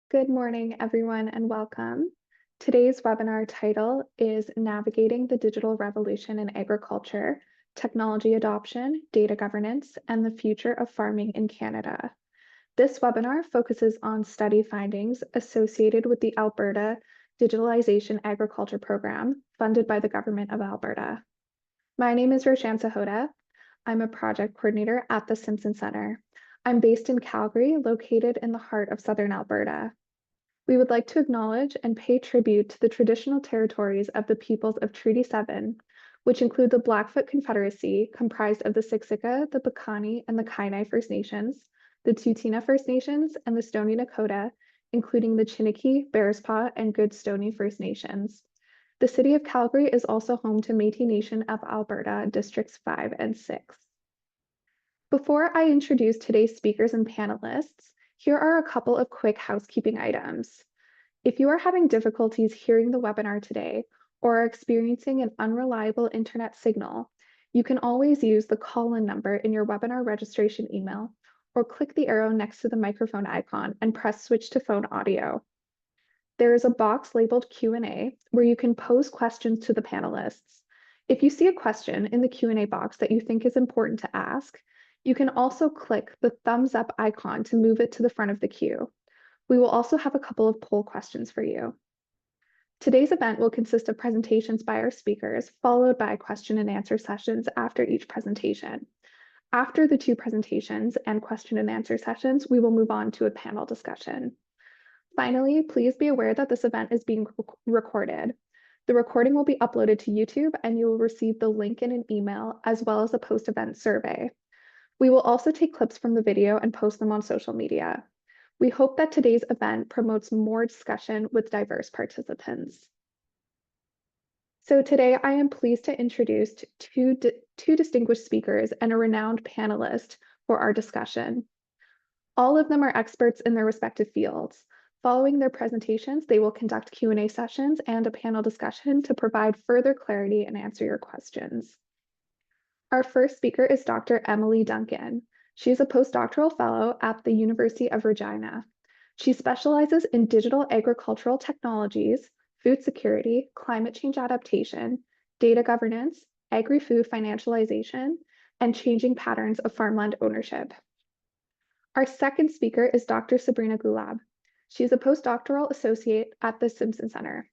Good morning, everyone, and welcome. Today's webinar title is Navigating the Digital Revolution in Agriculture, Technology Adoption, Data Governance, and the Future of Farming in Canada. This webinar focuses on study findings associated with the Alberta Digitalization Agriculture Program funded by the Government of Alberta. My name is Roshan Sahota. I'm a project coordinator at the Simpson Centre. I'm based in Calgary, located in the heart of Southern Alberta. We would like to acknowledge and pay tribute to the traditional territories of the peoples of Treaty 7, which include the Blackfoot Confederacy, comprised of the Siksika, the Piikani, and the Kainai First Nations, the Tsuut'ina First Nations, and the Stoney Nakoda, including the Chiniki, Bearspaw, and Goodstoney First Nations. The City of Calgary is also home to Métis Nation of Alberta, Districts 5 and 6. Before I introduce today's speakers and panelists, here are a couple of quick housekeeping items. If you are having difficulties hearing the webinar today or are experiencing an unreliable internet signal, you can always use the call-in number in your webinar registration email or click the arrow next to the microphone icon and press switch to phone audio. There is a box labeled Q&A where you can pose questions to the panelists. If you see a question in the Q&A box that you think is important to ask, you can also click the thumbs up icon to move it to the front of the queue. We will also have a couple of poll questions for you. Today's event will consist of presentations by our speakers, followed by question and answer sessions after each presentation. After the two presentations and question and answer sessions, we will move on to a panel discussion. Finally, please be aware that this event is being recorded. The recording will be uploaded to YouTube and you will receive the link in an email as well as a post-event survey. We will also take clips from the video and post them on social media. We hope that today's event promotes more discussion with diverse participants. So today I am pleased to introduce two distinguished speakers and a renowned panelist for our discussion. All of them are experts in their respective fields. Following their presentations, they will conduct Q&A sessions and a panel discussion to provide further clarity and answer your questions. Our first speaker is Dr. Emily Duncan. She is a postdoctoral fellow at the University of Regina. She specializes in digital agricultural technologies, food security, climate change adaptation, data governance, agri-food financialization, and changing patterns of farmland ownership. Our second speaker is Dr. Sabrina Gulab. She is a postdoctoral associate at the Simpson Centre.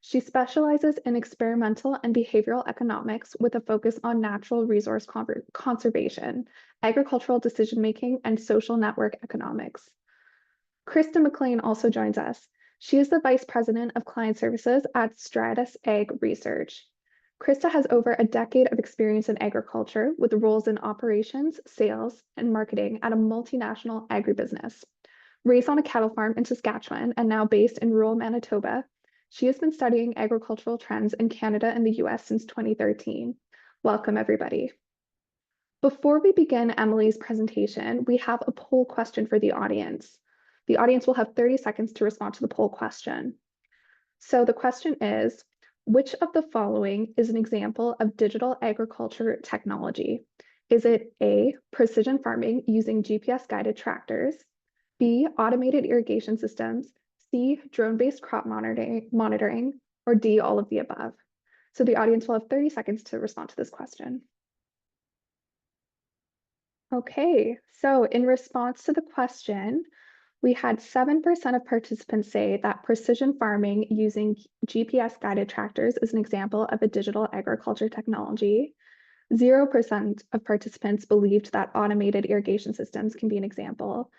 She specializes in experimental and behavioral economics with a focus on natural resource conservation, agricultural decision-making, and social network economics. Krista McLean also joins us. She is the Vice President of Client Services at Stratus Ag Research. Krista has over a decade of experience in agriculture with roles in operations, sales, and marketing at a multinational agribusiness. Raised on a cattle farm in Saskatchewan and now based in rural Manitoba, she has been studying agricultural trends in Canada and the US since 2013. Welcome, everybody. Before we begin Emily's presentation, we have a poll question for the audience. The audience will have 30 seconds to respond to the poll question. So the question is, which of the following is an example of digital agriculture technology? Is it A, precision farming using GPS-guided tractors, B, automated irrigation systems, C, drone-based crop monitoring, or D, all of the above? So the audience will have 30 seconds to respond to this question. Okay, so in response to the question, we had 7% of participants say that precision farming using GPS-guided tractors is an example of a digital agriculture technology. 0% of participants believed that automated irrigation systems can be an example.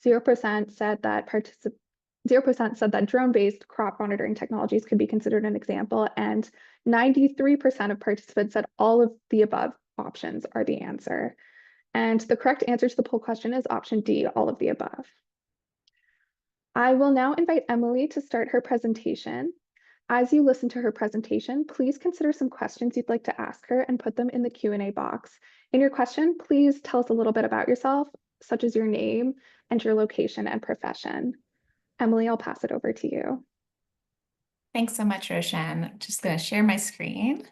0% said that 0% said that drone-based crop monitoring technologies could be considered an example, and 93% of participants said all of the above options are the answer. And the correct answer to the poll question is option D, all of the above. I will now invite Emily to start her presentation. As you listen to her presentation, please consider some questions you'd like to ask her and put them in the Q&A box. In your question, please tell us a little bit about yourself, such as your name and your location and profession. Emily, I'll pass it over to you. Thanks so much, Roshan. Just going to share my screen.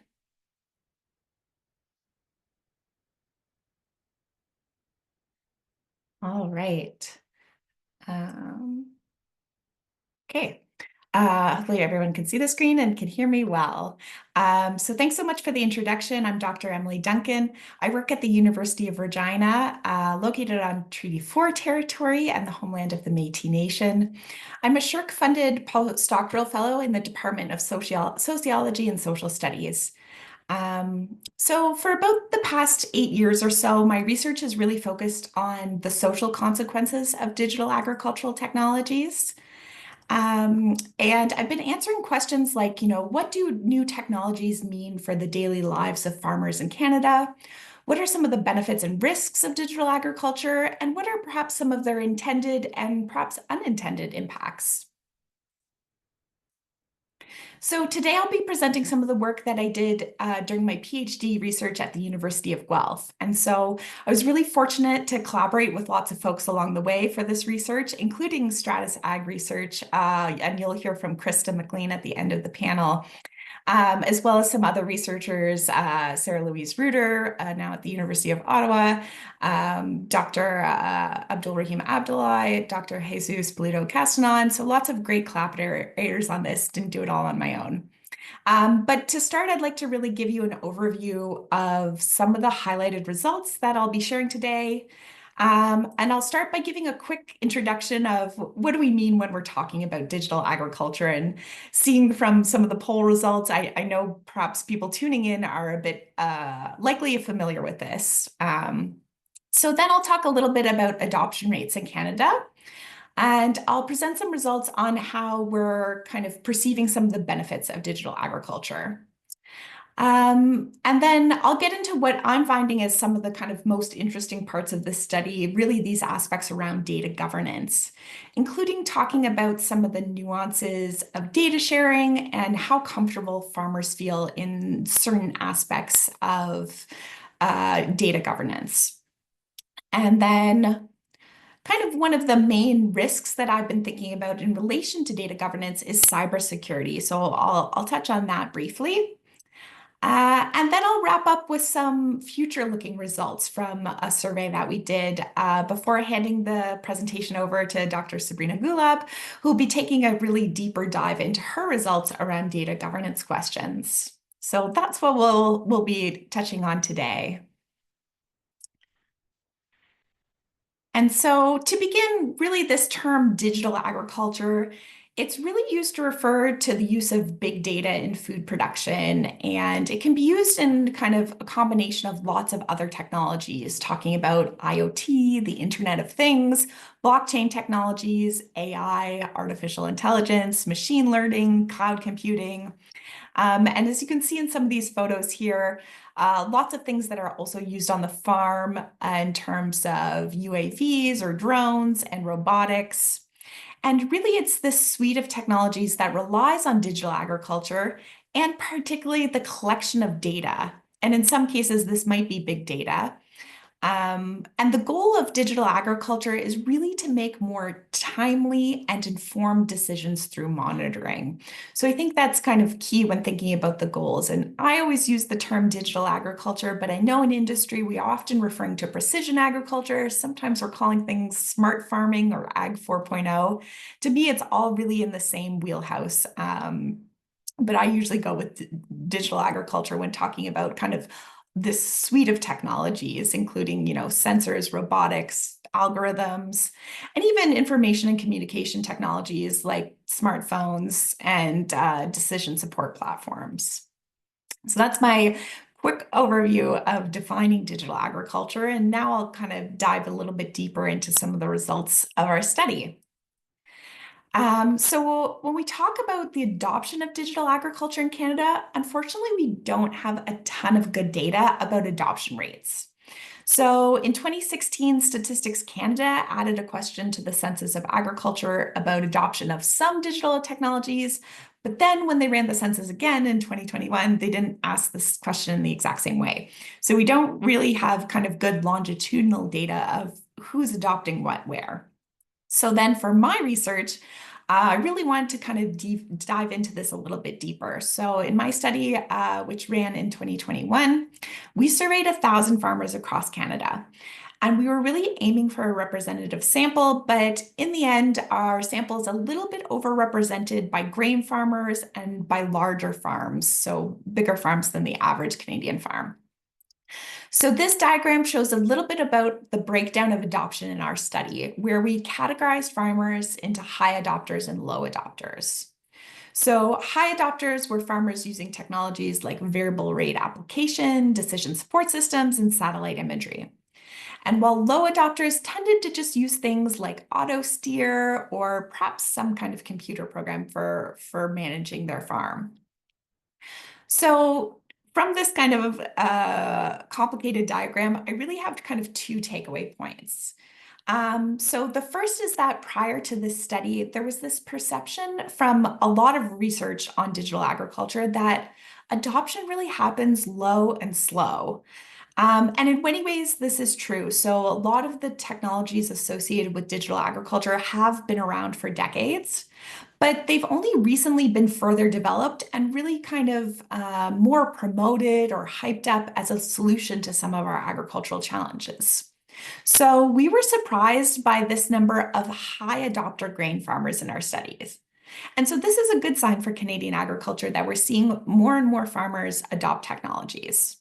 All right. Okay. Hopefully everyone can see the screen and can hear me well. So thanks so much for the introduction. I'm Dr. Emily Duncan. I work at the University of Regina, located on Treaty 4 territory and the homeland of the Métis Nation. I'm a SSHRC-funded postdoctoral fellow in the Department of Sociology and Social Studies. So for about the past 8 years or so, my research has really focused on the social consequences of digital agricultural technologies. And I've been answering questions like, what do new technologies mean for the daily lives of farmers in Canada? What are some of the benefits and risks of digital agriculture? And what are perhaps some of their intended and perhaps unintended impacts? So today I'll be presenting some of the work that I did during my PhD research at the University of Guelph. And so I was really fortunate to collaborate with lots of folks along the way for this research, including Stratus Ag Research, and you'll hear from Krista McLean at the end of the panel, as well as some other researchers, Sarah Louise Reuter, now at the University of Ottawa, Dr. Abdul Rahim Abdullahi, Dr. Jesus Polito Castanon. So lots of great collaborators on this, didn't do it all on my own. But to start, I'd like to really give you an overview of some of the highlighted results that I'll be sharing today. And I'll start by giving a quick introduction of what do we mean when we're talking about digital agriculture, and seeing from some of the poll results, I know perhaps people tuning in are a bit likely familiar with this. So then I'll talk a little bit about adoption rates in Canada. And I'll present some results on how we're kind of perceiving some of the benefits of digital agriculture. And then I'll get into what I'm finding as some of the kind of most interesting parts of this study, really these aspects around data governance, including talking about some of the nuances of data sharing and how comfortable farmers feel in certain aspects of data governance. And then kind of one of the main risks that I've been thinking about in relation to data governance is cybersecurity. So I'll touch on that briefly. And then I'll wrap up with some future-looking results from a survey that we did before handing the presentation over to Dr. Sabrina Gulab, who will be taking a really deeper dive into her results around data governance questions. So that's what we'll be touching on today. And so to begin, really this term digital agriculture, it's really used to refer to the use of big data in food production, and it can be used in kind of a combination of lots of other technologies, talking about IoT, the Internet of Things, blockchain technologies, AI, artificial intelligence, machine learning, cloud computing. And as you can see in some of these photos here, lots of things that are also used on the farm in terms of UAVs or drones and robotics. And really, it's this suite of technologies that relies on digital agriculture and particularly the collection of data. And in some cases, this might be big data. And the goal of digital agriculture is really to make more timely and informed decisions through monitoring. So I think that's kind of key when thinking about the goals. And I always use the term digital agriculture, but I know in industry, we are often referring to precision agriculture. Sometimes we're calling things smart farming or Ag 4.0. To me, it's all really in the same wheelhouse. But I usually go with digital agriculture when talking about kind of this suite of technologies, including, sensors, robotics, algorithms, and even information and communication technologies like smartphones and decision support platforms. So that's my quick overview of defining digital agriculture. And now I'll kind of dive a little bit deeper into some of the results of our study. So when we talk about the adoption of digital agriculture in Canada, unfortunately, we don't have a ton of good data about adoption rates. So in 2016, Statistics Canada added a question to the Census of Agriculture about adoption of some digital technologies. But then when they ran the census again in 2021, they didn't ask this question in the exact same way. So we don't really have kind of good longitudinal data of who's adopting what where. So then for my research, I really wanted to kind of dive into this a little bit deeper. So in my study, which ran in 2021, we surveyed 1,000 farmers across Canada. And we were really aiming for a representative sample, but in the end, our sample is a little bit overrepresented by grain farmers and by larger farms, so bigger farms than the average Canadian farm. So this diagram shows a little bit about the breakdown of adoption in our study, where we categorized farmers into high adopters and low adopters. So high adopters were farmers using technologies like variable rate application, decision support systems, and satellite imagery. And while low adopters tended to just use things like auto steer or perhaps some kind of computer program for managing their farm. So from this kind of complicated diagram, I really have kind of two takeaway points. So the first is that prior to this study, there was this perception from a lot of research on digital agriculture that adoption really happens low and slow. And in many ways, this is true. So a lot of the technologies associated with digital agriculture have been around for decades, but they've only recently been further developed and really kind of more promoted or hyped up as a solution to some of our agricultural challenges. So we were surprised by this number of high adopter grain farmers in our studies. And so this is a good sign for Canadian agriculture that we're seeing more and more farmers adopt technologies.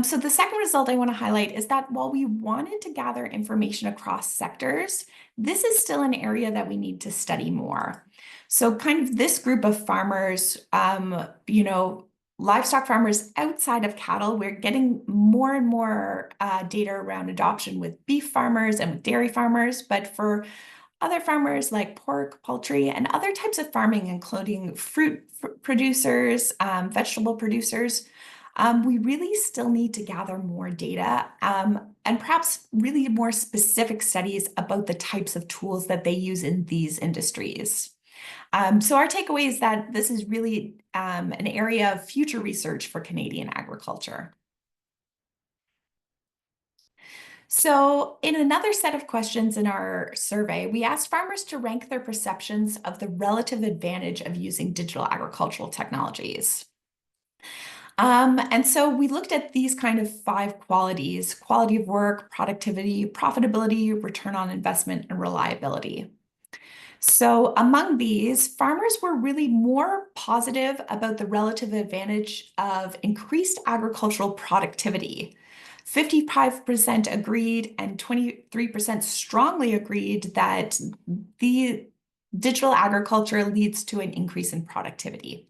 So the second result I want to highlight is that while we wanted to gather information across sectors, this is still an area that we need to study more. So kind of this group of farmers, livestock farmers outside of cattle, we're getting more and more data around adoption with beef farmers and with dairy farmers, but for other farmers like pork, poultry, and other types of farming, including fruit producers, vegetable producers, we really still need to gather more data and perhaps really more specific studies about the types of tools that they use in these industries. So our takeaway is that this is really an area of future research for Canadian agriculture. So in another set of questions in our survey, we asked farmers to rank their perceptions of the relative advantage of using digital agricultural technologies. And so we looked at these kind of 5 qualities: quality of work, productivity, profitability, return on investment, and reliability. So among these, farmers were really more positive about the relative advantage of increased agricultural productivity. 55% agreed and 23% strongly agreed that the digital agriculture leads to an increase in productivity.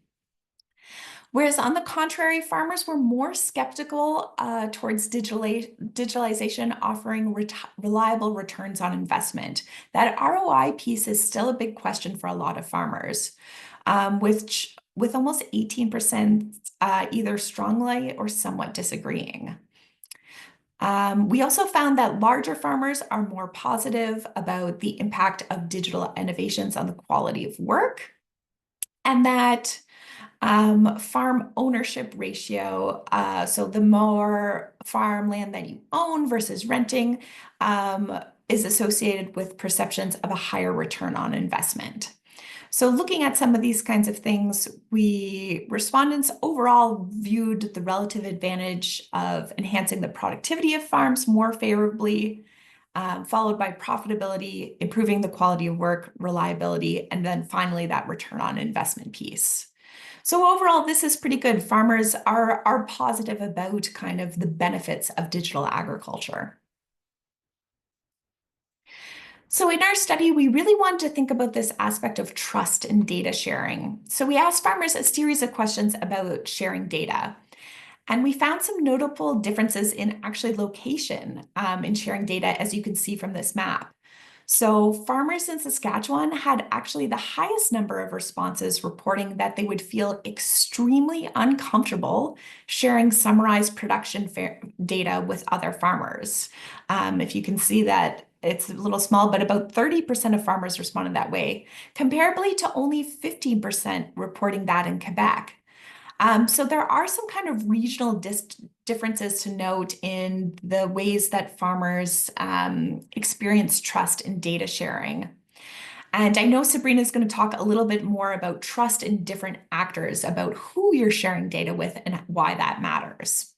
Whereas on the contrary, farmers were more skeptical towards digitalization offering reliable returns on investment. That ROI piece is still a big question for a lot of farmers, with almost 18% either strongly or somewhat disagreeing. We also found that larger farmers are more positive about the impact of digital innovations on the quality of work, and that farm ownership ratio, so the more farmland that you own versus renting, is associated with perceptions of a higher return on investment. So looking at some of these kinds of things, respondents overall viewed the relative advantage of enhancing the productivity of farms more favorably, followed by profitability, improving the quality of work, reliability, and then finally that return on investment piece. So overall, this is pretty good. Farmers are positive about kind of the benefits of digital agriculture. So in our study, we really wanted to think about this aspect of trust in data sharing. So we asked farmers a series of questions about sharing data. And we found some notable differences in actually location in sharing data, as you can see from this map. So farmers in Saskatchewan had actually the highest number of responses reporting that they would feel extremely uncomfortable sharing summarized production data with other farmers. If you can see that it's a little small, but about 30% of farmers responded that way, comparably to only 15% reporting that in Quebec. So there are some kind of regional differences to note in the ways that farmers experience trust in data sharing. And I know Sabrina is going to talk a little bit more about trust in different actors, about who you're sharing data with and why that matters.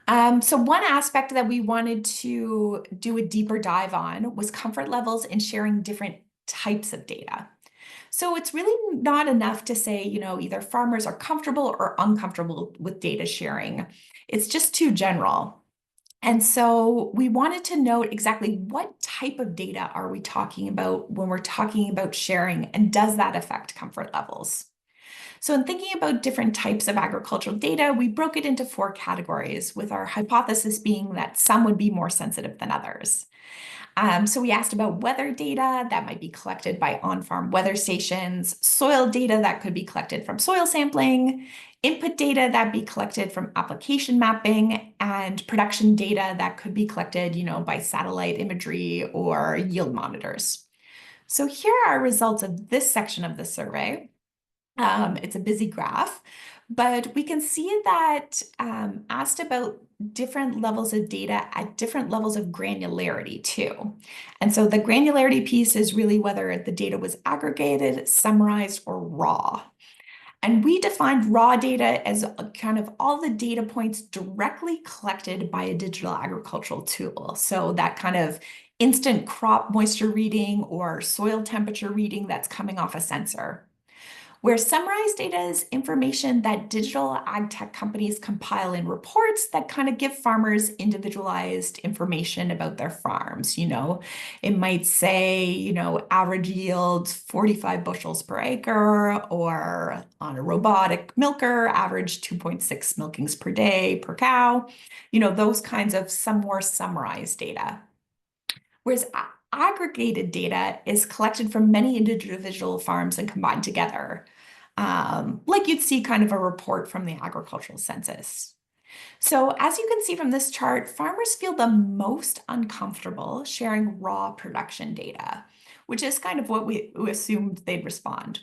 So one aspect that we wanted to do a deeper dive on was comfort levels in sharing different types of data. So it's really not enough to say, either farmers are comfortable or uncomfortable with data sharing. It's just too general. And so we wanted to note exactly what type of data are we talking about when we're talking about sharing, and does that affect comfort levels? So in thinking about different types of agricultural data, we broke it into 4 categories, with our hypothesis being that some would be more sensitive than others. So we asked about weather data that might be collected by on-farm weather stations, soil data that could be collected from soil sampling, input data that be collected from application mapping, and production data that could be collected, by satellite imagery or yield monitors. So here are our results of this section of the survey. It's a busy graph, but we can see that asked about different levels of data at different levels of granularity too. And so the granularity piece is really whether the data was aggregated, summarized, or raw. And we defined raw data as kind of all the data points directly collected by a digital agricultural tool. So that kind of instant crop moisture reading or soil temperature reading that's coming off a sensor. Where summarized data is information that digital ag tech companies compile in reports that kind of give farmers individualized information about their farms. It might say, average yield 45 bushels per acre, or on a robotic milker, average 2.6 milkings per day per cow, those kinds of some more summarized data. Whereas aggregated data is collected from many individual farms and combined together, like you'd see kind of a report from the agricultural census. So as you can see from this chart, farmers feel the most uncomfortable sharing raw production data, which is kind of what we assumed they'd respond.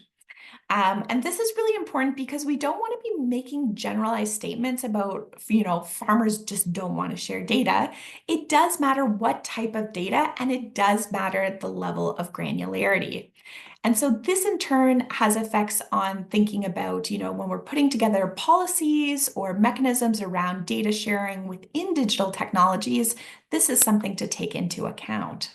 And this is really important because we don't want to be making generalized statements about, farmers just don't want to share data. It does matter what type of data, and it does matter the level of granularity. And so this in turn has effects on thinking about, when we're putting together policies or mechanisms around data sharing within digital technologies, this is something to take into account.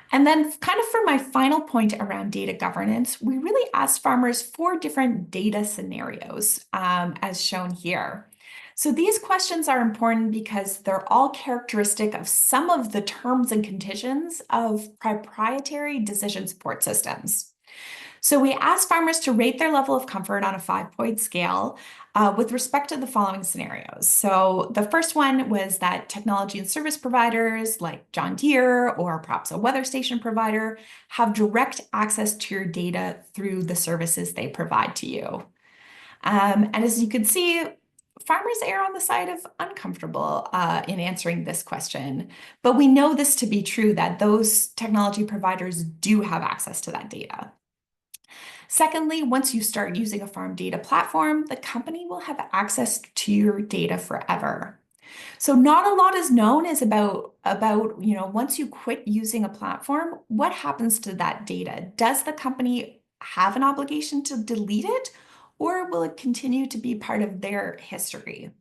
And then kind of for my final point around data governance, we really asked farmers 4 different data scenarios, as shown here. So these questions are important because they're all characteristic of some of the terms and conditions of proprietary decision support systems. So we asked farmers to rate their level of comfort on a 5-point scale with respect to the following scenarios. So the first one was that technology and service providers like John Deere, or perhaps a weather station provider, have direct access to your data through the services they provide to you. And as you can see, farmers err on the side of uncomfortable in answering this question. But we know this to be true, that those technology providers do have access to that data. Secondly, once you start using a farm data platform, the company will have access to your data forever. So not a lot is known is about once you quit using a platform, what happens to that data? Does the company have an obligation to delete it, or will it continue to be part of their history?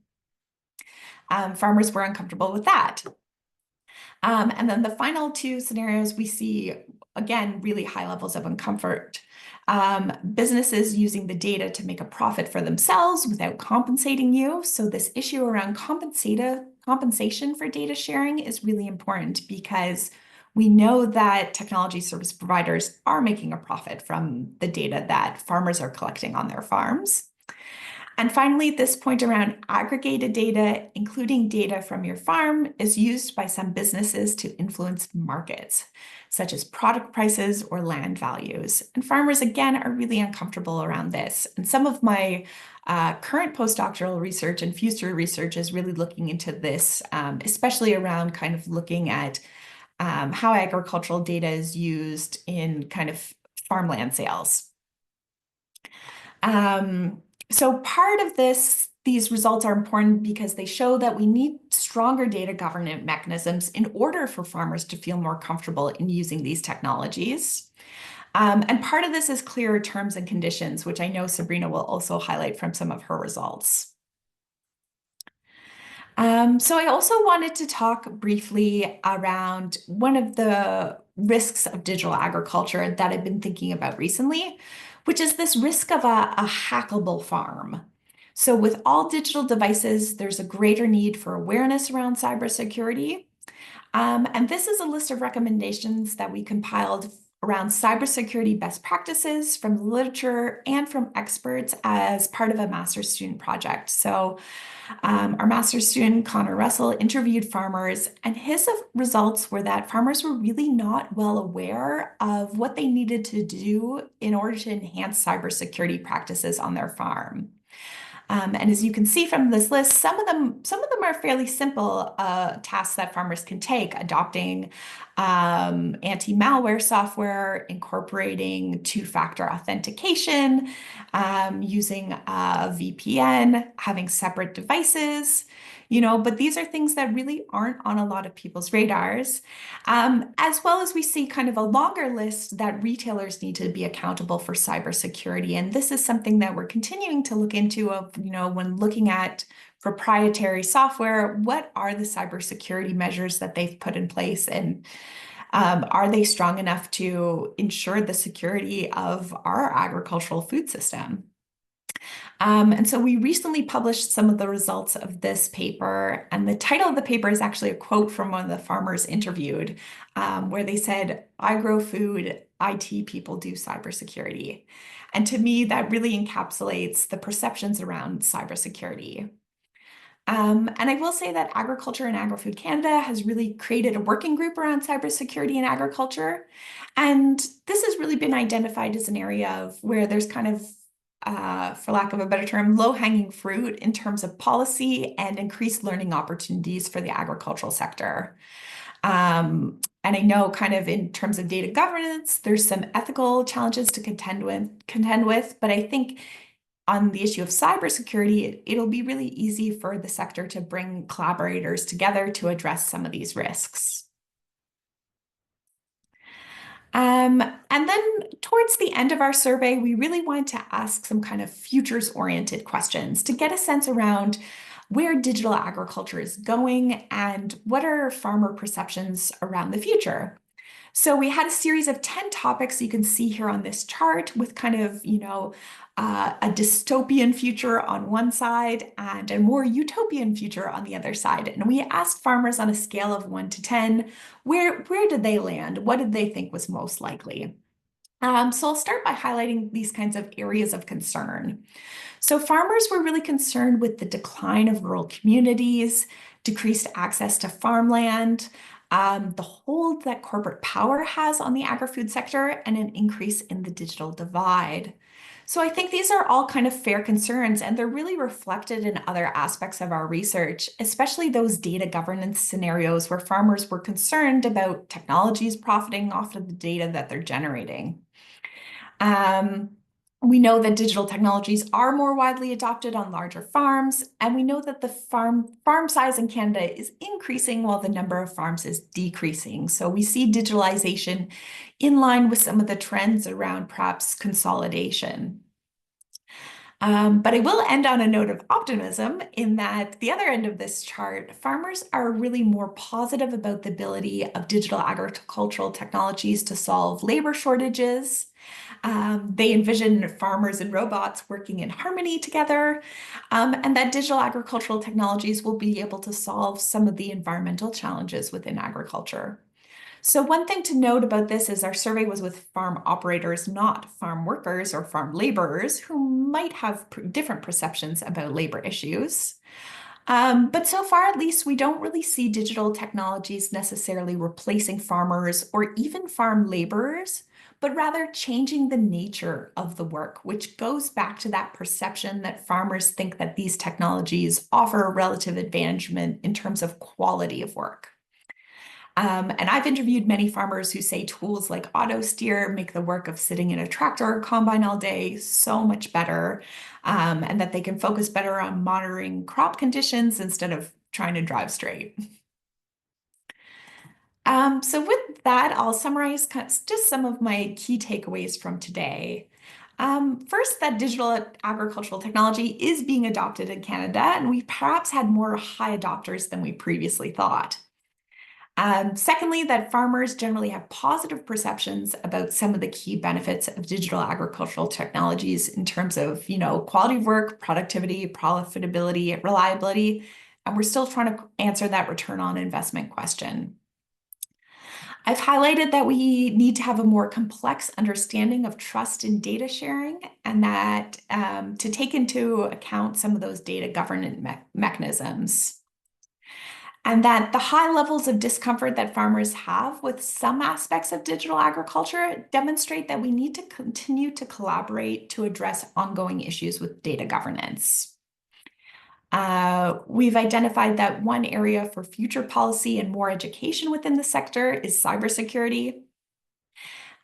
Farmers were uncomfortable with that. And then the final 2 scenarios, we see, again, really high levels of uncomfort. Businesses using the data to make a profit for themselves without compensating you. So this issue around compensation for data sharing is really important, because we know that technology service providers are making a profit from the data that farmers are collecting on their farms. And finally, this point around aggregated data, including data from your farm, is used by some businesses to influence markets, such as product prices or land values. And farmers, again, are really uncomfortable around this. And some of my current postdoctoral research and future research is really looking into this, especially around kind of looking at how agricultural data is used in kind of farmland sales. So part of these results are important because they show that we need stronger data governance mechanisms in order for farmers to feel more comfortable in using these technologies. And part of this is clearer terms and conditions, which I know Sabrina will also highlight from some of her results. So I also wanted to talk briefly around one of the risks of digital agriculture that I've been thinking about recently, which is this risk of a hackable farm. So with all digital devices, there's a greater need for awareness around cybersecurity. And this is a list of recommendations that we compiled around cybersecurity best practices from the literature and from experts as part of a master's student project. So our master's student, Connor Russell, interviewed farmers, and his results were that farmers were really not well aware of what they needed to do in order to enhance cybersecurity practices on their farm. And as you can see from this list, some of them are fairly simple tasks that farmers can take, adopting anti-malware software, incorporating two-factor authentication, using a VPN, having separate devices, but these are things that really aren't on a lot of people's radars. As well as we see kind of a longer list that retailers need to be accountable for cybersecurity. And this is something that we're continuing to look into when looking at proprietary software, what are the cybersecurity measures that they've put in place, and are they strong enough to ensure the security of our agricultural food system? And so we recently published some of the results of this paper, and the title of the paper is actually a quote from one of the farmers interviewed, where they said, "I grow food, IT people do cybersecurity." And to me, that really encapsulates the perceptions around cybersecurity. And I will say that Agriculture and Agri-Food Canada has really created a working group around cybersecurity in agriculture. And this has really been identified as an area of where there's kind of, for lack of a better term, low-hanging fruit in terms of policy and increased learning opportunities for the agricultural sector. And I know kind of in terms of data governance, there's some ethical challenges to contend with, but I think on the issue of cybersecurity, it'll be really easy for the sector to bring collaborators together to address some of these risks. And then towards the end of our survey, we really wanted to ask some kind of futures-oriented questions to get a sense around where digital agriculture is going and what are farmer perceptions around the future. So we had a series of 10 topics you can see here on this chart with kind of, a dystopian future on one side and a more utopian future on the other side. And we asked farmers on a scale of 1 to 10, where did they land? What did they think was most likely? So I'll start by highlighting these kinds of areas of concern. So farmers were really concerned with the decline of rural communities, decreased access to farmland, the hold that corporate power has on the agri-food sector, and an increase in the digital divide. So I think these are all kind of fair concerns, and they're really reflected in other aspects of our research, especially those data governance scenarios where farmers were concerned about technologies profiting off of the data that they're generating. We know that digital technologies are more widely adopted on larger farms, and we know that the farm size in Canada is increasing while the number of farms is decreasing. So we see digitalization in line with some of the trends around perhaps consolidation. But I will end on a note of optimism in that the other end of this chart, farmers are really more positive about the ability of digital agricultural technologies to solve labor shortages. They envision farmers and robots working in harmony together, and that digital agricultural technologies will be able to solve some of the environmental challenges within agriculture. So one thing to note about this is our survey was with farm operators, not farm workers or farm laborers who might have different perceptions about labor issues. But so far, at least, we don't really see digital technologies necessarily replacing farmers or even farm laborers, but rather changing the nature of the work, which goes back to that perception that farmers think that these technologies offer a relative advantagement in terms of quality of work. And I've interviewed many farmers who say tools like auto steer make the work of sitting in a tractor or combine all day so much better, and that they can focus better on monitoring crop conditions instead of trying to drive straight. So with that, I'll summarize just some of my key takeaways from today. First, that digital agricultural technology is being adopted in Canada, and we perhaps had more high adopters than we previously thought. Secondly, that farmers generally have positive perceptions about some of the key benefits of digital agricultural technologies in terms of, quality of work, productivity, profitability, reliability, and we're still trying to answer that return on investment question. I've highlighted that we need to have a more complex understanding of trust in data sharing, and that to take into account some of those data governance mechanisms. And that the high levels of discomfort that farmers have with some aspects of digital agriculture demonstrate that we need to continue to collaborate to address ongoing issues with data governance. We've identified that one area for future policy and more education within the sector is cybersecurity.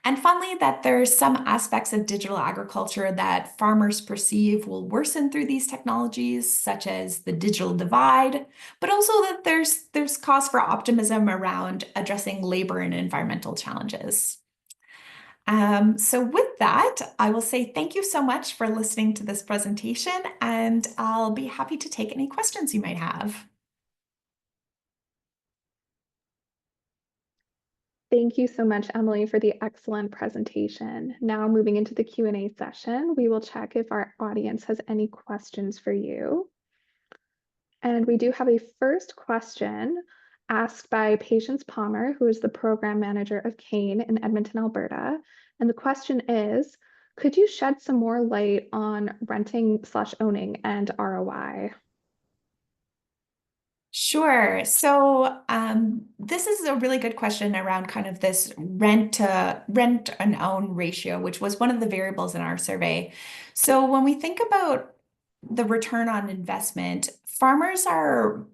And finally, that there's some aspects of digital agriculture that farmers perceive will worsen through these technologies, such as the digital divide, but also that there's cause for optimism around addressing labor and environmental challenges. So with that, I will say thank you so much for listening to this presentation, and I'll be happy to take any questions you might have. Thank you so much, Emily, for the excellent presentation. Now moving into the Q&A session, we will check if our audience has any questions for you. And we do have a first question asked by Patience Palmer, who is the program manager of CANE in Edmonton, Alberta. And the question is, could you shed some more light on renting/owning and ROI? Sure. So this is a really good question around kind of this rent and own ratio, which was one of the variables in our survey. So when we think about the return on investment, farmers are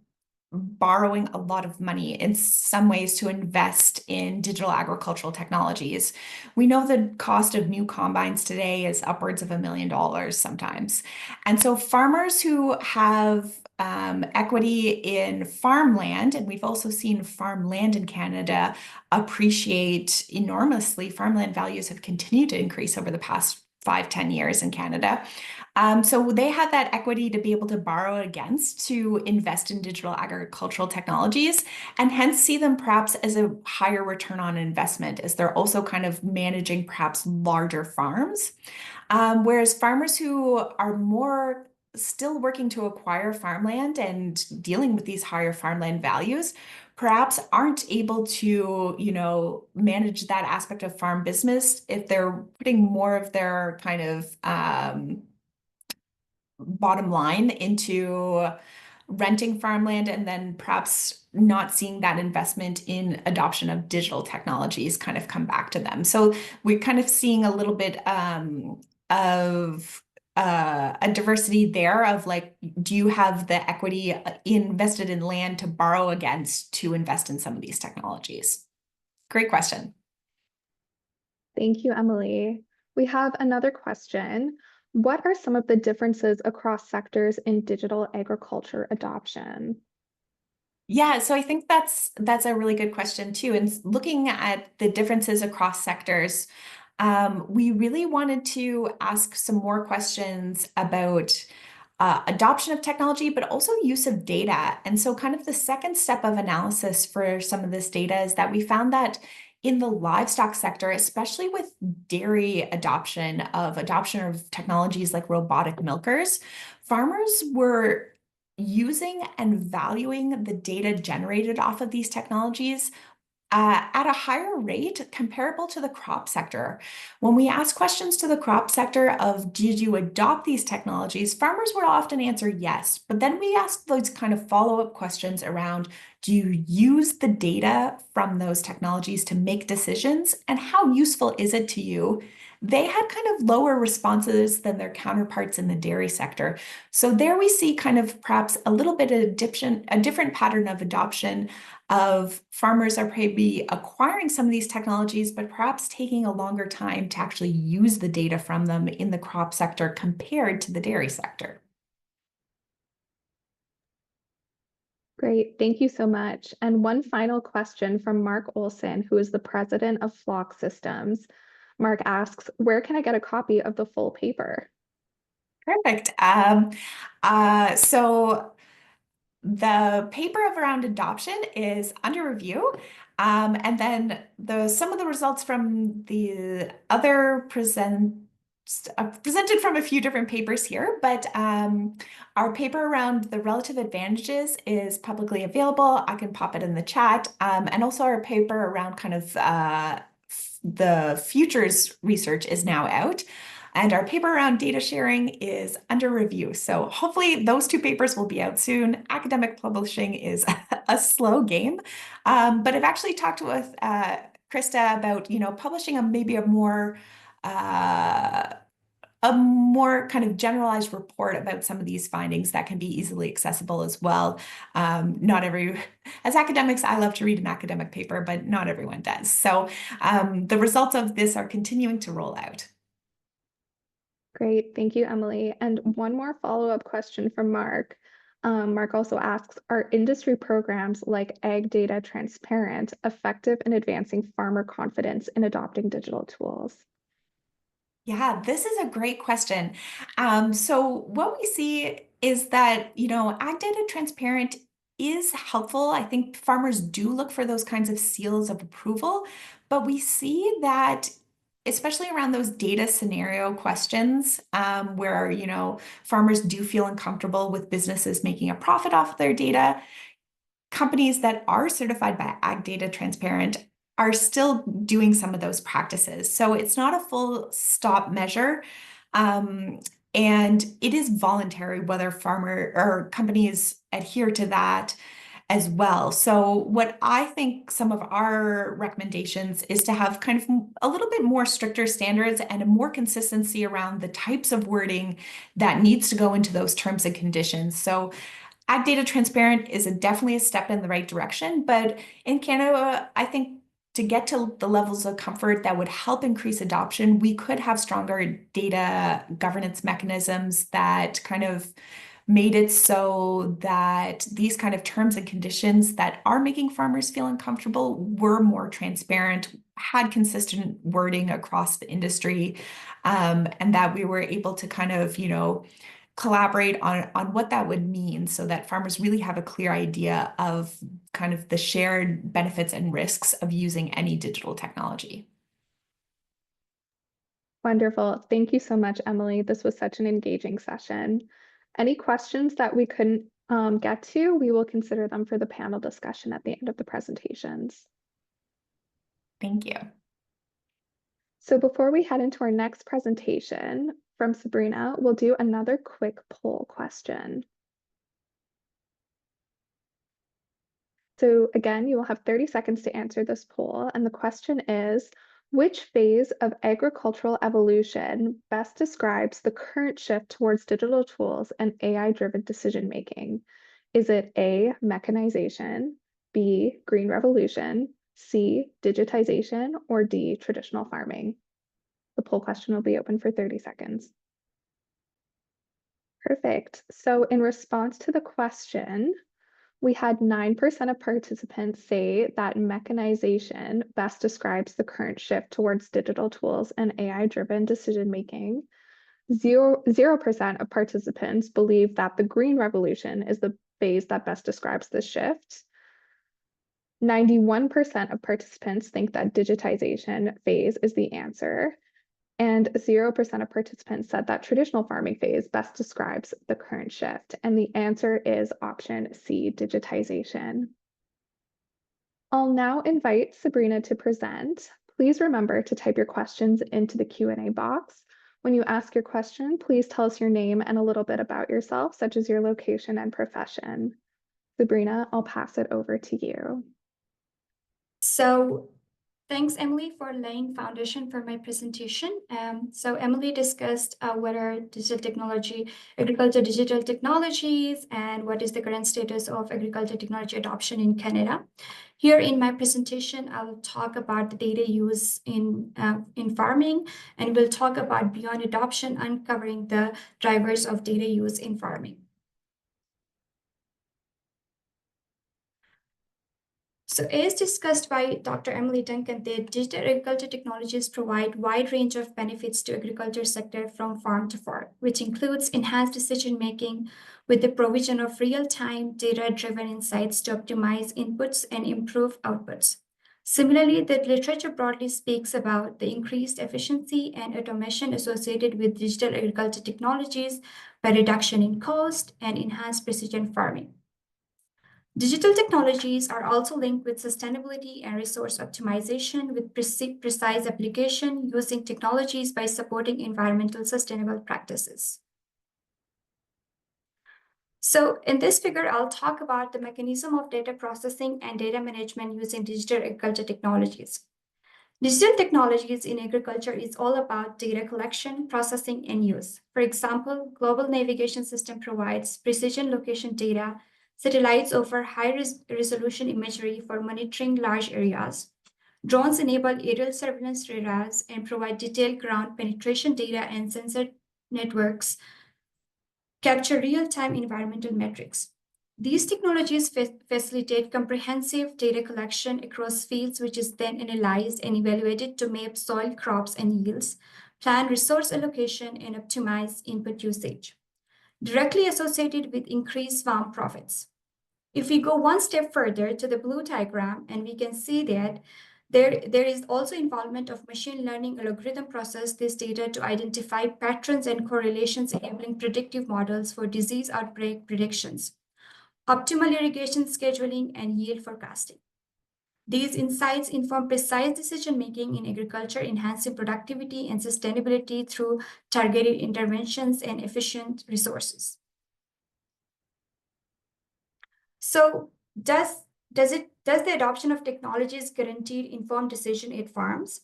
borrowing a lot of money in some ways to invest in digital agricultural technologies. We know the cost of new combines today is upwards of $1 million sometimes. And so farmers who have equity in farmland, and we've also seen farmland in Canada appreciate enormously. Farmland values have continued to increase over the past 5-10 years in Canada. So they have that equity to be able to borrow against to invest in digital agricultural technologies, and hence see them perhaps as a higher return on investment, as they're also kind of managing perhaps larger farms. Whereas farmers who are more still working to acquire farmland and dealing with these higher farmland values perhaps aren't able to, manage that aspect of farm business if they're putting more of their kind of bottom line into renting farmland, and then perhaps not seeing that investment in adoption of digital technologies kind of come back to them. So we're kind of seeing a little bit of a diversity there of like, do you have the equity invested in land to borrow against to invest in some of these technologies? Great question. Thank you, Emily. We have another question. What are some of the differences across sectors in digital agriculture adoption? Yeah, so I think that's a really good question too. And looking at the differences across sectors, we really wanted to ask some more questions about adoption of technology, but also use of data. And so kind of the second step of analysis for some of this data is that we found that in the livestock sector, especially with dairy adoption of technologies like robotic milkers, farmers were using and valuing the data generated off of these technologies at a higher rate comparable to the crop sector. When we ask questions to the crop sector of, did you adopt these technologies? Farmers would often answer yes, but then we ask those kind of follow-up questions around, do you use the data from those technologies to make decisions? And how useful is it to you? They had kind of lower responses than their counterparts in the dairy sector. So there we see kind of perhaps a little bit of a different pattern of adoption of farmers are maybe acquiring some of these technologies, but perhaps taking a longer time to actually use the data from them in the crop sector compared to the dairy sector. Great, thank you so much. And one final question from Mark Olson, who is the president of Flock Systems. Mark asks, where can I get a copy of the full paper? Perfect. So the paper around adoption is under review. And then some of the results from the other presented from a few different papers here, but our paper around the relative advantages is publicly available. I can pop it in the chat. And also our paper around kind of the futures research is now out. And our paper around data sharing is under review. So hopefully those two papers will be out soon. Academic publishing is a slow game. But I've actually talked with Krista about, publishing maybe a more kind of generalized report about some of these findings that can be easily accessible as well. As academics, I love to read an academic paper, but not everyone does. So the results of this are continuing to roll out. Great, thank you, Emily. And one more follow-up question from Mark. Mark also asks, are industry programs like Ag Data Transparent effective in advancing farmer confidence in adopting digital tools? Yeah, this is a great question. So what we see is that, Ag Data Transparent is helpful. I think farmers do look for those kinds of seals of approval, but we see that especially around those data scenario questions, where, farmers do feel uncomfortable with businesses making a profit off of their data. Companies that are certified by Ag Data Transparent are still doing some of those practices. So it's not a full stop measure. And it is voluntary whether farmer or companies adhere to that as well. So what I think some of our recommendations is to have kind of a little bit more stricter standards and a more consistency around the types of wording that needs to go into those terms and conditions. So Ag Data Transparent is definitely a step in the right direction, but in Canada, I think to get to the levels of comfort that would help increase adoption, we could have stronger data governance mechanisms that kind of made it so that these kind of terms and conditions that are making farmers feel uncomfortable were more transparent, had consistent wording across the industry, and that we were able to kind of, collaborate on what that would mean so that farmers really have a clear idea of kind of the shared benefits and risks of using any digital technology. Wonderful. Thank you so much, Emily. This was such an engaging session. Any questions that we couldn't get to, we will consider them for the panel discussion at the end of the presentations. Thank you. So before we head into our next presentation from Sabrina, we'll do another quick poll question. So again, you will have 30 seconds to answer this poll. And the question is, which phase of agricultural evolution best describes the current shift towards digital tools and AI-driven decision-making? Is it A, mechanization, B, green revolution, C, digitization, or D, traditional farming? The poll question will be open for 30 seconds. Perfect. So in response to the question, we had 9% of participants say that mechanization best describes the current shift towards digital tools and AI-driven decision-making. 0% of participants believe that the green revolution is the phase that best describes the shift. 91% of participants think that digitization phase is the answer. And 0% of participants said that traditional farming phase best describes the current shift. And the answer is option C, digitization. I'll now invite Sabrina to present. Please remember to type your questions into the Q&A box. When you ask your question, please tell us your name and a little bit about yourself, such as your location and profession. Sabrina, I'll pass it over to you. So thanks, Emily, for laying foundation for my presentation. So Emily discussed what are agriculture digital technologies, and what is the current status of agriculture technology adoption in Canada. Here in my presentation, I will talk about the data use in farming, and we'll talk about beyond adoption, uncovering the drivers of data use in farming. So as discussed by Dr. Emily Duncan, the digital agriculture technologies provide wide range of benefits to agriculture sector from farm to fork, which includes enhanced decision-making with the provision of real-time data-driven insights to optimize inputs and improve outputs. Similarly, the literature broadly speaks about the increased efficiency and automation associated with digital agriculture technologies by reduction in cost and enhanced precision farming. Digital technologies are also linked with sustainability and resource optimization with precise application using technologies by supporting environmental sustainable practices. So in this figure, I'll talk about the mechanism of data processing and data management using digital agriculture technologies. Digital technologies in agriculture is all about data collection, processing, and use. For example, Global Navigation System provides precision location data. Satellites offer high-resolution imagery for monitoring large areas. Drones enable aerial surveillance radars and provide detailed ground penetration data, and sensor networks capture real-time environmental metrics. These technologies facilitate comprehensive data collection across fields, which is then analyzed and evaluated to map soil, crops, and yields, plan resource allocation, and optimize input usage, directly associated with increased farm profits. If we go one step further to the blue diagram, and we can see that there is also involvement of machine learning algorithm process this data to identify patterns and correlations, enabling predictive models for disease outbreak predictions, optimal irrigation scheduling, and yield forecasting. These insights inform precise decision-making in agriculture, enhancing productivity and sustainability through targeted interventions and efficient resources. So does the adoption of technologies guarantee informed decision at farms?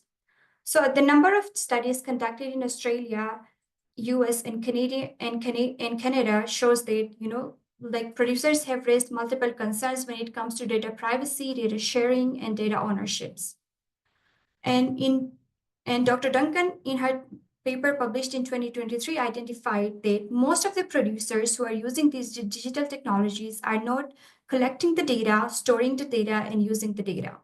So the number of studies conducted in Australia, US, and Canada shows that, like producers have raised multiple concerns when it comes to data privacy, data sharing, and data ownerships. And Dr. Duncan, in her paper published in 2023, identified that most of the producers who are using these digital technologies are not collecting the data, storing the data, and using the data.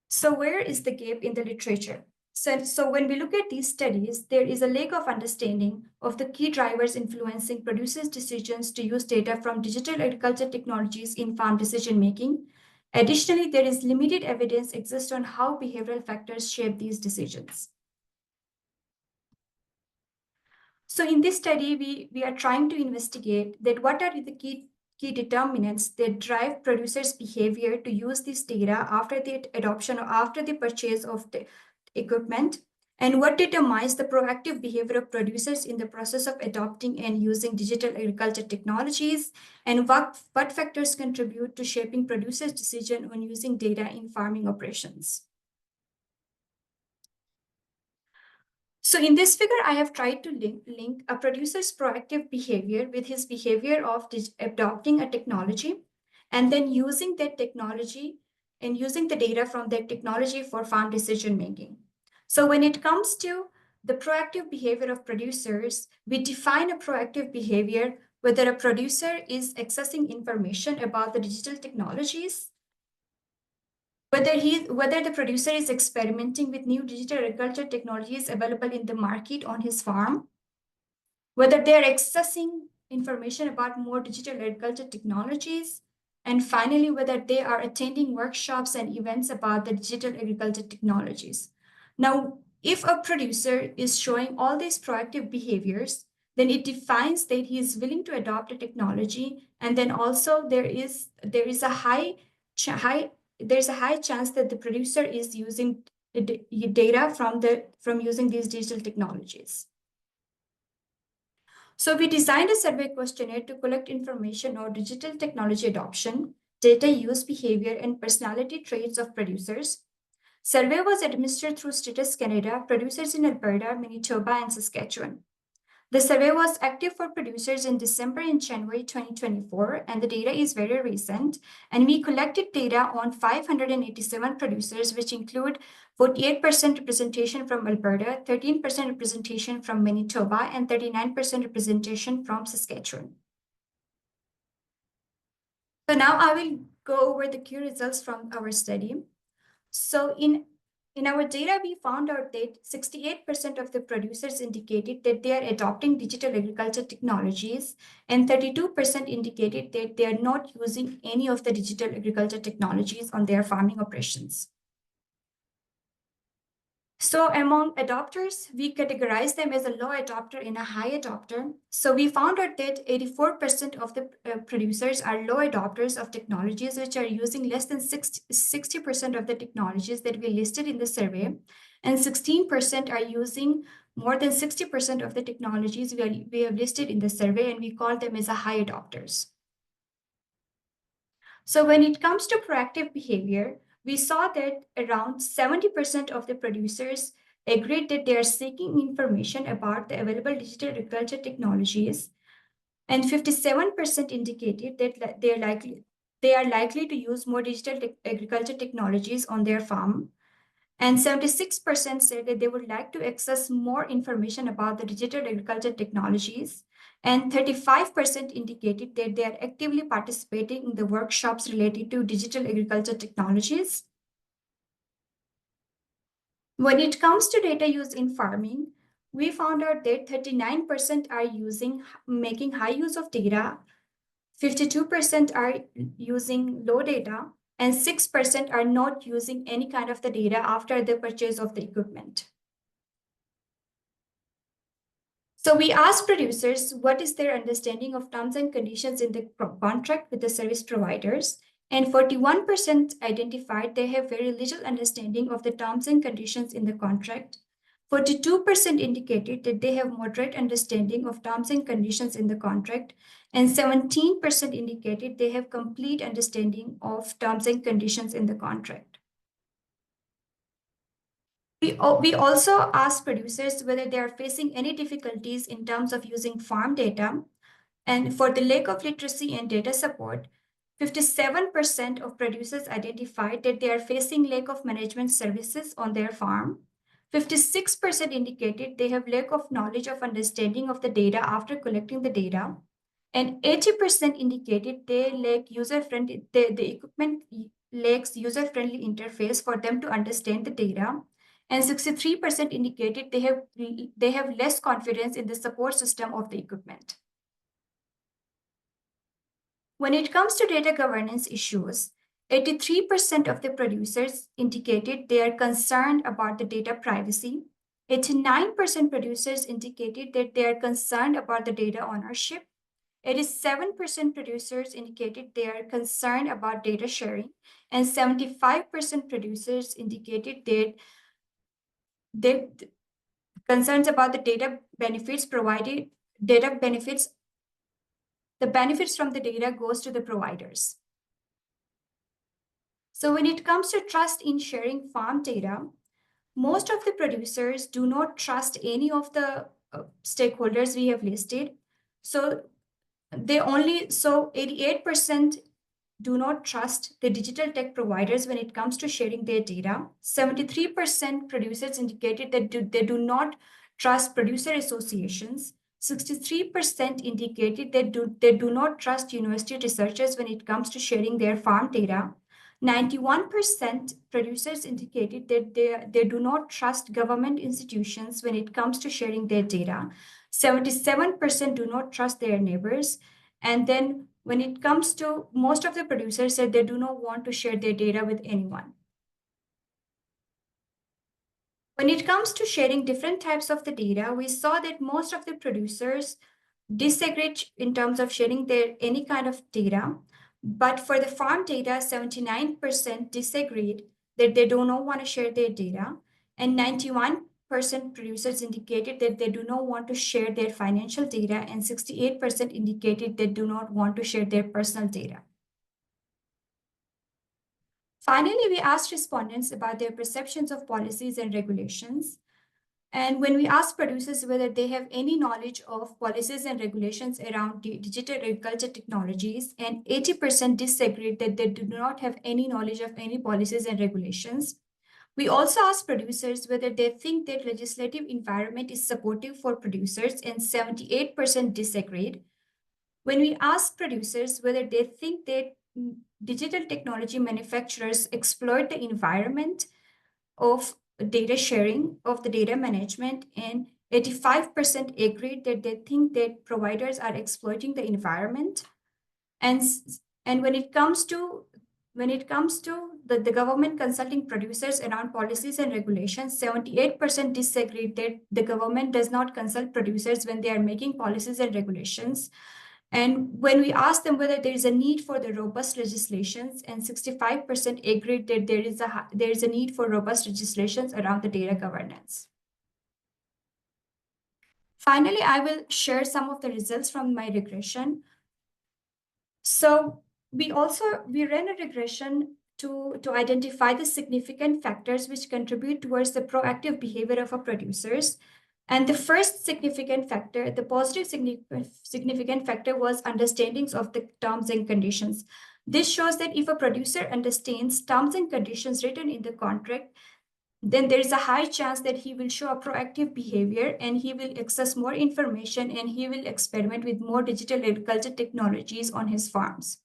So where is the gap in the literature? So when we look at these studies, there is a lack of understanding of the key drivers influencing producers' decisions to use data from digital agriculture technologies in farm decision-making. Additionally, there is limited evidence exists on how behavioral factors shape these decisions. So in this study, we are trying to investigate that what are the key determinants that drive producers' behavior to use this data after the adoption or after the purchase of the equipment, and what determines the proactive behavior of producers in the process of adopting and using digital agriculture technologies, and what factors contribute to shaping producers' decision on using data in farming operations. So in this figure, I have tried to link a producer's proactive behavior with his behavior of adopting a technology, and then using that technology and using the data from that technology for farm decision making. So when it comes to the proactive behavior of producers, we define a proactive behavior whether a producer is accessing information about the digital technologies, whether the producer is experimenting with new digital agriculture technologies available in the market on his farm, whether they are accessing information about more digital agriculture technologies, and finally, whether they are attending workshops and events about the digital agriculture technologies. Now, if a producer is showing all these proactive behaviors, then it defines that he is willing to adopt a technology, and then also there is a high chance that the producer is using data from using these digital technologies. So we designed a survey questionnaire to collect information on digital technology adoption, data use behavior, and personality traits of producers. Survey was administered through Status Canada, producers in Alberta, Manitoba, and Saskatchewan. The survey was active for producers in December and January 2024, and the data is very recent. And we collected data on 587 producers, which include 48% representation from Alberta, 13% representation from Manitoba, and 39% representation from Saskatchewan. So now I will go over the key results from our study. So in our data, we found out that 68% of the producers indicated that they are adopting digital agriculture technologies, and 32% indicated that they are not using any of the digital agriculture technologies on their farming operations. So among adopters, we categorize them as a low adopter and a high adopter. So we found out that 84% of the producers are low adopters of technologies which are using less than 60% of the technologies that we listed in the survey, and 16% are using more than 60% of the technologies we have listed in the survey, and we call them as a high adopters. So when it comes to proactive behavior, we saw that around 70% of the producers agreed that they are seeking information about the available digital agriculture technologies, and 57% indicated that they are likely to use more digital agriculture technologies on their farm, and 76% said that they would like to access more information about the digital agriculture technologies, and 35% indicated that they are actively participating in the workshops related to digital agriculture technologies. When it comes to data use in farming, we found out that 39% are making high use of data, 52% are using low data, and 6% are not using any kind of the data after the purchase of the equipment. So we asked producers what is their understanding of terms and conditions in the contract with the service providers, and 41% identified they have very little understanding of the terms and conditions in the contract. 42% indicated that they have moderate understanding of terms and conditions in the contract, and 17% indicated they have complete understanding of terms and conditions in the contract. We also asked producers whether they are facing any difficulties in terms of using farm data. And for the lack of literacy and data support, 57% of producers identified that they are facing lack of management services on their farm. 56% indicated they have lack of knowledge of understanding of the data after collecting the data. And 80% indicated they lack user-friendly, the equipment lacks user-friendly interface for them to understand the data. And 63% indicated they have less confidence in the support system of the equipment. When it comes to data governance issues, 83% of the producers indicated they are concerned about the data privacy. 89% producers indicated that they are concerned about the data ownership. 87% producers indicated they are concerned about data sharing, and 75% producers indicated that they concerns about the data benefits provided, the benefits from the data goes to the providers. So when it comes to trust in sharing farm data, most of the producers do not trust any of the stakeholders we have listed. So 88% do not trust the digital tech providers when it comes to sharing their data. 73% producers indicated that they do not trust producer associations. 63% indicated that they do not trust university researchers when it comes to sharing their farm data. 91% producers indicated that they do not trust government institutions when it comes to sharing their data. 77% do not trust their neighbors. And then when it comes to most of the producers said they do not want to share their data with anyone. When it comes to sharing different types of the data, we saw that most of the producers disagree in terms of sharing any kind of data. But for the farm data, 79% disagreed that they do not want to share their data, and 91% producers indicated that they do not want to share their financial data, and 68% indicated they do not want to share their personal data. Finally, we asked respondents about their perceptions of policies and regulations. And when we asked producers whether they have any knowledge of policies and regulations around digital agriculture technologies, and 80% disagreed that they do not have any knowledge of any policies and regulations. We also asked producers whether they think that legislative environment is supportive for producers, and 78% disagreed. When we asked producers whether they think that digital technology manufacturers exploit the environment of data sharing, of the data management, and 85% agreed that they think that providers are exploiting the environment. And when it comes to the government consulting producers around policies and regulations, 78% disagree that the government does not consult producers when they are making policies and regulations. And when we asked them whether there is a need for the robust legislations, and 65% agreed that there is a need for robust legislations around the data governance. Finally, I will share some of the results from my regression. So we ran a regression to identify the significant factors which contribute towards the proactive behavior of our producers. And the first significant factor, the positive significant factor, was understandings of the terms and conditions. This shows that if a producer understands terms and conditions written in the contract, then there is a high chance that he will show a proactive behavior, and he will access more information, and he will experiment with more digital agriculture technologies on his farms.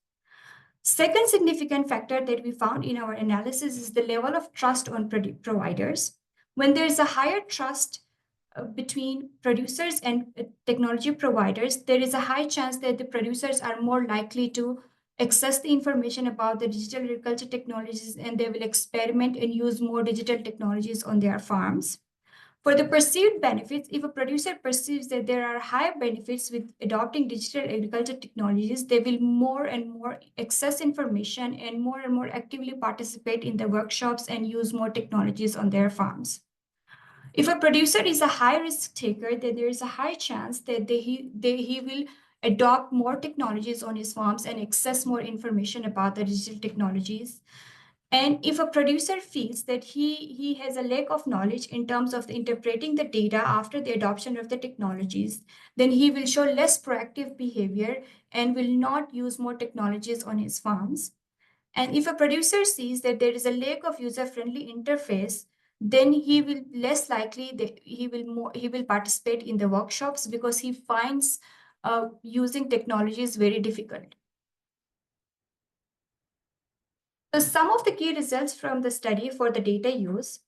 Second significant factor that we found in our analysis is the level of trust on providers. When there is a higher trust between producers and technology providers, there is a high chance that the producers are more likely to access the information about the digital agriculture technologies, and they will experiment and use more digital technologies on their farms. For the perceived benefits, if a producer perceives that there are higher benefits with adopting digital agriculture technologies, they will more and more access information and more actively participate in the workshops and use more technologies on their farms. If a producer is a high risk taker, then there is a high chance that he will adopt more technologies on his farms and access more information about the digital technologies. And if a producer feels that he has a lack of knowledge in terms of interpreting the data after the adoption of the technologies, then he will show less proactive behavior and will not use more technologies on his farms. And if a producer sees that there is a lack of user-friendly interface, then he will less likely that he will participate in the workshops, because he finds using technologies very difficult. So some of the key results from the study for the data use,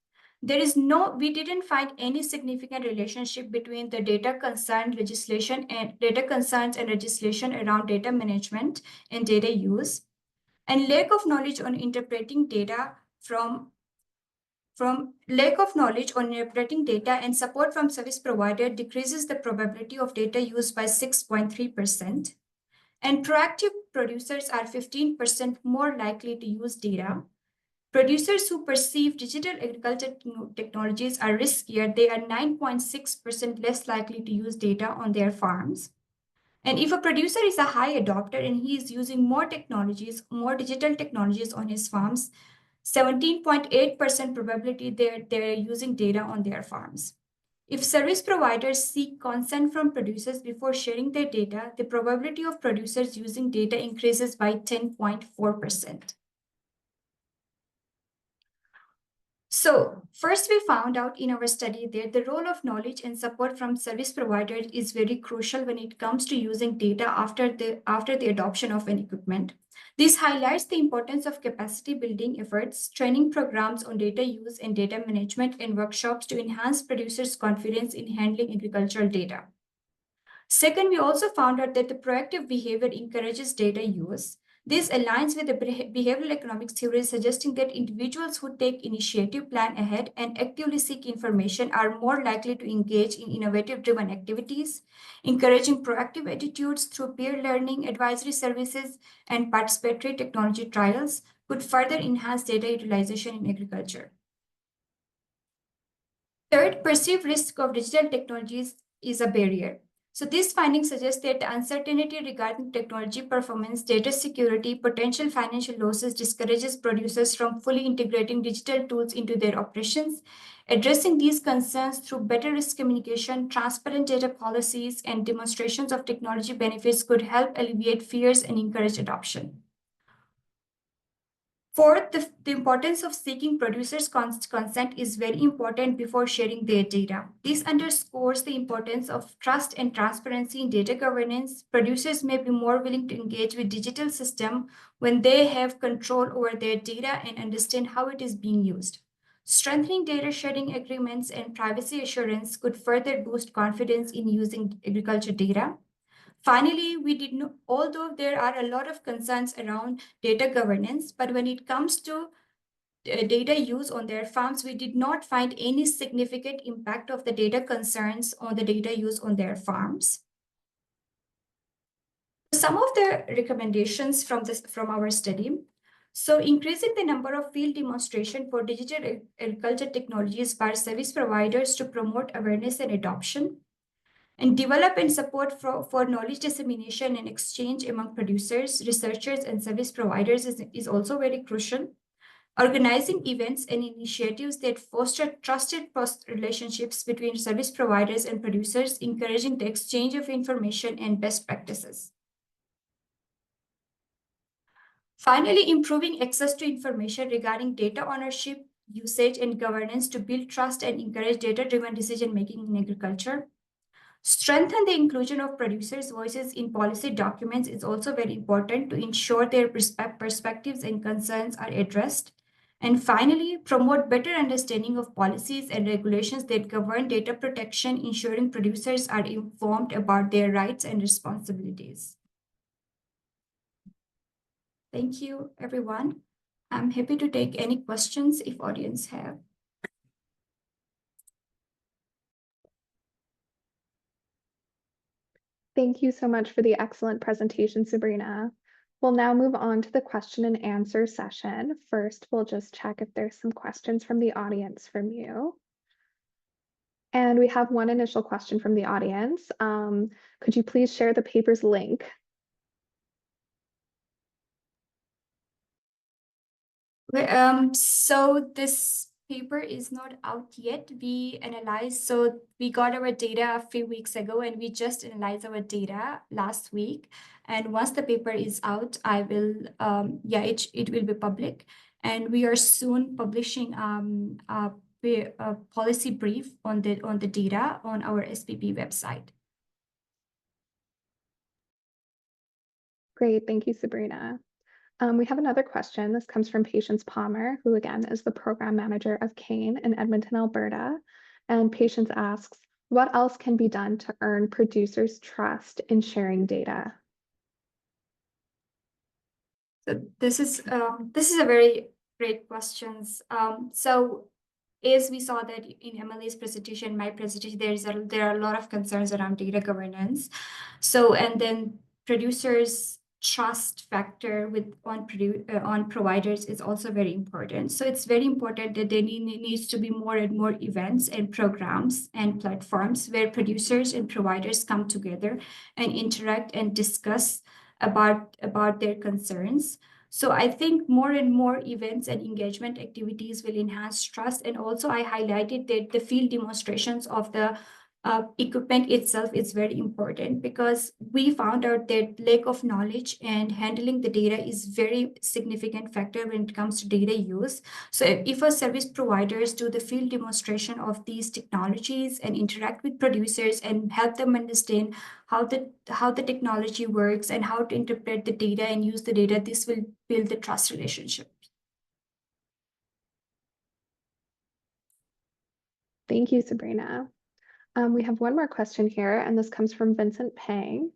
we didn't find any significant relationship between the data concerns and legislation around data management and data use. And lack of knowledge on interpreting data and support from service provider decreases the probability of data use by 6.3%. And proactive producers are 15% more likely to use data. Producers who perceive digital agriculture technologies are riskier. They are 9.6% less likely to use data on their farms. And if a producer is a high adopter and he is using more technologies, more digital technologies on his farms, 17.8% probability they're using data on their farms. If service providers seek consent from producers before sharing their data, the probability of producers using data increases by 10.4%. So first, we found out in our study that the role of knowledge and support from service providers is very crucial when it comes to using data after the adoption of an equipment. This highlights the importance of capacity building efforts, training programs on data use and data management, and workshops to enhance producers' confidence in handling agricultural data. Second, we also found out that the proactive behavior encourages data use. This aligns with the behavioral economics theory, suggesting that individuals who take initiative, plan ahead, and actively seek information are more likely to engage in innovative-driven activities. Encouraging proactive attitudes through peer learning, advisory services, and participatory technology trials could further enhance data utilization in agriculture. Third, perceived risk of digital technologies is a barrier. So these findings suggest that uncertainty regarding technology performance, data security, potential financial losses discourages producers from fully integrating digital tools into their operations. Addressing these concerns through better risk communication, transparent data policies, and demonstrations of technology benefits could help alleviate fears and encourage adoption. Fourth, the importance of seeking producers' consent is very important before sharing their data. This underscores the importance of trust and transparency in data governance. Producers may be more willing to engage with digital system when they have control over their data and understand how it is being used. Strengthening data sharing agreements and privacy assurance could further boost confidence in using agriculture data. Finally, we did know, although there are a lot of concerns around data governance, but when it comes to data use on their farms, we did not find any significant impact of the data concerns on the data use on their farms. Some of the recommendations from our study. So increasing the number of field demonstration for digital agriculture technologies by service providers to promote awareness and adoption. And develop and support for knowledge dissemination and exchange among producers, researchers, and service providers is also very crucial. Organizing events and initiatives that foster trusted relationships between service providers and producers, encouraging the exchange of information and best practices. Finally, improving access to information regarding data ownership, usage, and governance to build trust and encourage data-driven decision-making in agriculture. Strengthen the inclusion of producers' voices in policy documents is also very important to ensure their perspectives and concerns are addressed. And finally, promote better understanding of policies and regulations that govern data protection, ensuring producers are informed about their rights and responsibilities. Thank you, everyone. I'm happy to take any questions if audience have. Thank you so much for the excellent presentation, Sabrina. We'll now move on to the question and answer session. First, we'll just check if there's some questions from the audience from you. And we have one initial question from the audience. Could you please share the paper's link? So this paper is not out yet. We analyzed, so we got our data a few weeks ago and we just analyzed our data last week. And once the paper is out, I will, it will be public. And we are soon publishing a policy brief on the data on our SPP website. Great, thank you, Sabrina. We have another question. This comes from Patience Palmer, who again is the program manager of CANE in Edmonton, Alberta. And Patience asks, what else can be done to earn producers' trust in sharing data? So this is a very great question. So as we saw that in Emily's presentation, my presentation, there are a lot of concerns around data governance. So and then producers' trust factor on providers is also very important. So it's very important that there needs to be more and more events and programs and platforms where producers and providers come together and interact and discuss about their concerns. So I think more and more events and engagement activities will enhance trust. And also I highlighted that the field demonstrations of the equipment itself is very important because we found out that lack of knowledge and handling the data is very significant factor when it comes to data use. So if our service providers do the field demonstration of these technologies and interact with producers and help them understand how the technology works and how to interpret the data and use the data, this will build the trust relationship. Thank you, Sabrina. We have one more question here, and this comes from Vincent Pang.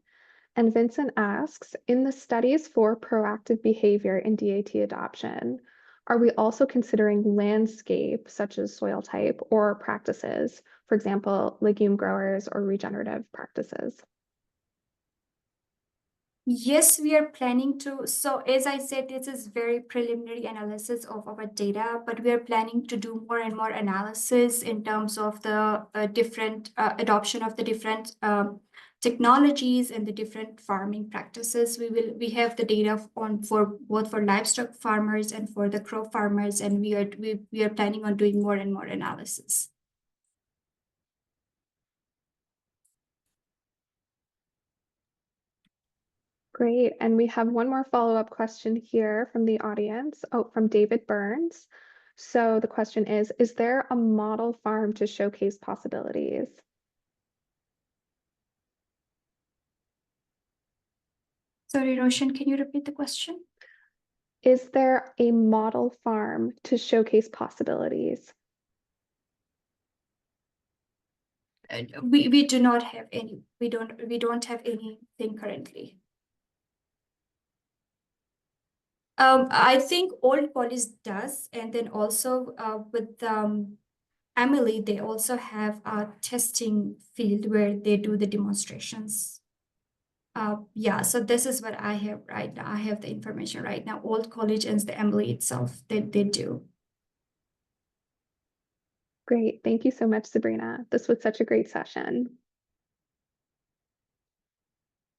And Vincent asks, in the studies for proactive behavior in DAT adoption, are we also considering landscape, such as soil type or practices, for example, legume growers or regenerative practices? Yes, we are planning to. So as I said, this is very preliminary analysis of our data, but we are planning to do more and more analysis in terms of the different adoption of the different technologies and the different farming practices. We have the data for both for livestock farmers and for the crop farmers, and we are planning on doing more and more analysis. Great. And we have one more follow-up question here from the audience, from David Burns. So the question is there a model farm to showcase possibilities? Sorry, Roshan, can you repeat the question? Is there a model farm to showcase possibilities? We do not have any. We don't have anything currently. I think Old College does, and then also with Emily, they also have a testing field where they do the demonstrations. Yeah, so this is what I have right now. I have the information right now. Old College and the Emily itself, they do. Great. Thank you so much, Sabrina. This was such a great session.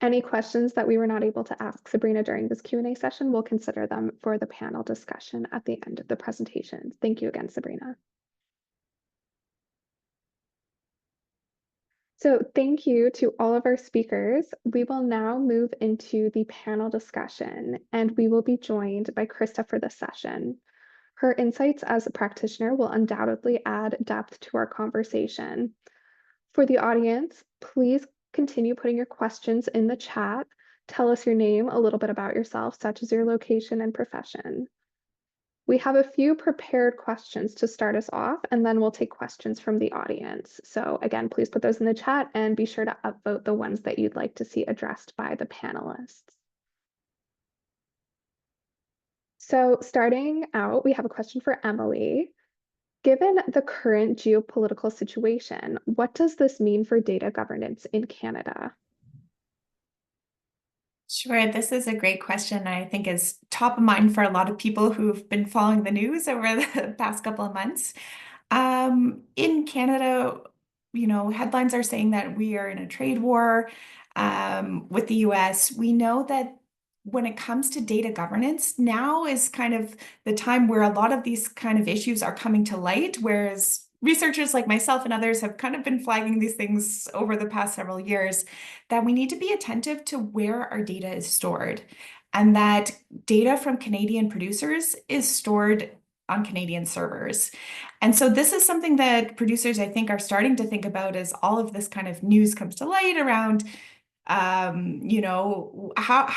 Any questions that we were not able to ask Sabrina during this Q&A session, we'll consider them for the panel discussion at the end of the presentation. Thank you again, Sabrina. So thank you to all of our speakers. We will now move into the panel discussion, and we will be joined by Krista for this session. Her insights as a practitioner will undoubtedly add depth to our conversation. For the audience, please continue putting your questions in the chat. Tell us your name, a little bit about yourself, such as your location and profession. We have a few prepared questions to start us off, and then we'll take questions from the audience. So again, please put those in the chat and be sure to upvote the ones that you'd like to see addressed by the panelists. So starting out, we have a question for Emily. Given the current geopolitical situation, what does this mean for data governance in Canada? Sure, this is a great question. I think is top of mind for a lot of people who've been following the news over the past couple of months. In Canada, headlines are saying that we are in a trade war with the US. We know that when it comes to data governance, now is kind of the time where a lot of these kind of issues are coming to light, whereas researchers like myself and others have kind of been flagging these things over the past several years, that we need to be attentive to where our data is stored, and that data from Canadian producers is stored on Canadian servers. And so this is something that producers, I think, are starting to think about as all of this kind of news comes to light around how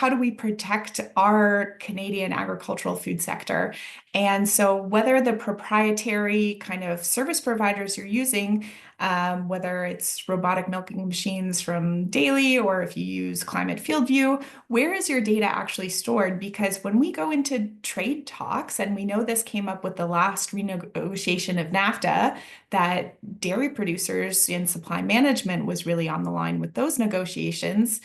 do we protect our Canadian agricultural food sector? And so whether the proprietary kind of service providers you're using, whether it's robotic milking machines from Daily or if you use Climate Field View, where is your data actually stored? Because when we go into trade talks, and we know this came up with the last renegotiation of NAFTA, that dairy producers in supply management was really on the line with those negotiations.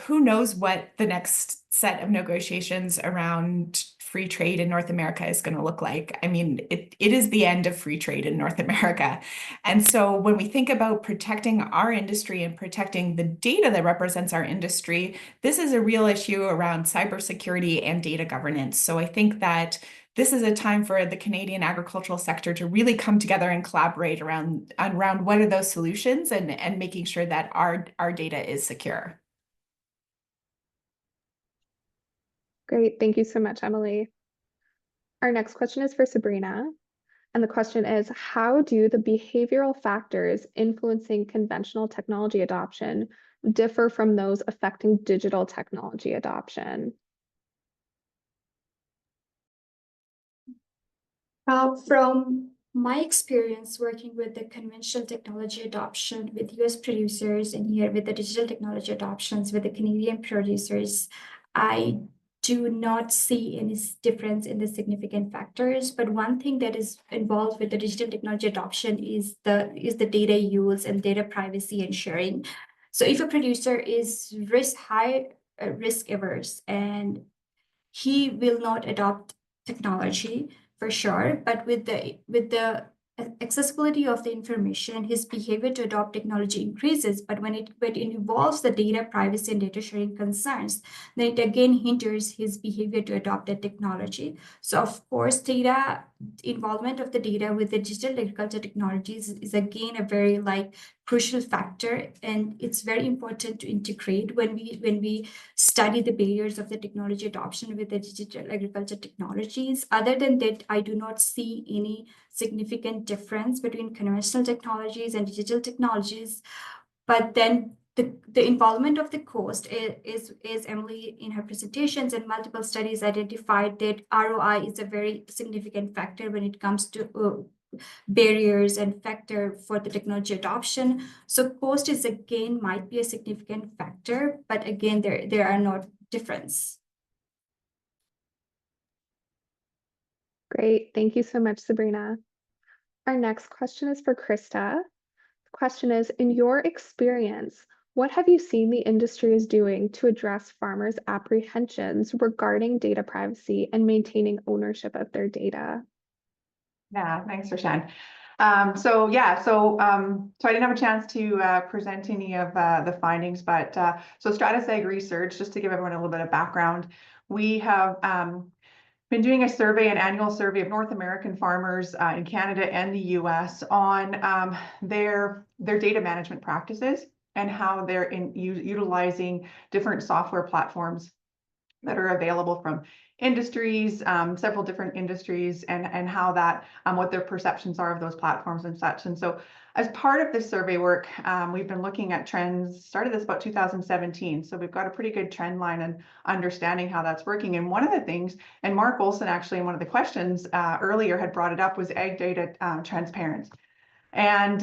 Who knows what the next set of negotiations around free trade in North America is going to look like. I mean, it is the end of free trade in North America. And so when we think about protecting our industry and protecting the data that represents our industry, this is a real issue around cybersecurity and data governance. So I think that this is a time for the Canadian agricultural sector to really come together and collaborate around what are those solutions and making sure that our data is secure. Great. Thank you so much, Emily. Our next question is for Sabrina. And the question is, how do the behavioral factors influencing conventional technology adoption differ from those affecting digital technology adoption? From my experience working with the conventional technology adoption with US producers and here with the digital technology adoptions with the Canadian producers, I do not see any difference in the significant factors. But one thing that is involved with the digital technology adoption is the data use and data privacy and sharing. So if a producer is high risk averse and he will not adopt technology for sure, but with the accessibility of the information, his behavior to adopt technology increases. But when it involves the data privacy and data sharing concerns, then it again hinders his behavior to adopt that technology. So of course, data involvement of the data with the digital agriculture technologies is again a very crucial factor, and it's very important to integrate when we study the barriers of the technology adoption with the digital agriculture technologies. Other than that, I do not see any significant difference between conventional technologies and digital technologies. But then the involvement of the cost is Emily in her presentations and multiple studies identified that ROI is a very significant factor when it comes to barriers and factor for the technology adoption. So cost is again might be a significant factor, but again there are no difference. Great. Thank you so much, Sabrina. Our next question is for Krista. The question is, in your experience, what have you seen the industry is doing to address farmers' apprehensions regarding data privacy and maintaining ownership of their data? Yeah, thanks, Roshan. So I didn't have a chance to present any of the findings, but so Stratus Ag Research, just to give everyone a little bit of background, we have been doing a survey, an annual survey of North American farmers in Canada and the US on their data management practices and how they're utilizing different software platforms that are available from industries, several different industries, and how that, what their perceptions are of those platforms and such. And so as part of this survey work, we've been looking at trends, started this about 2017. So we've got a pretty good trend line and understanding how that's working. And one of the things, and Mark Olson actually in one of the questions earlier had brought it up, was ag data transparency. And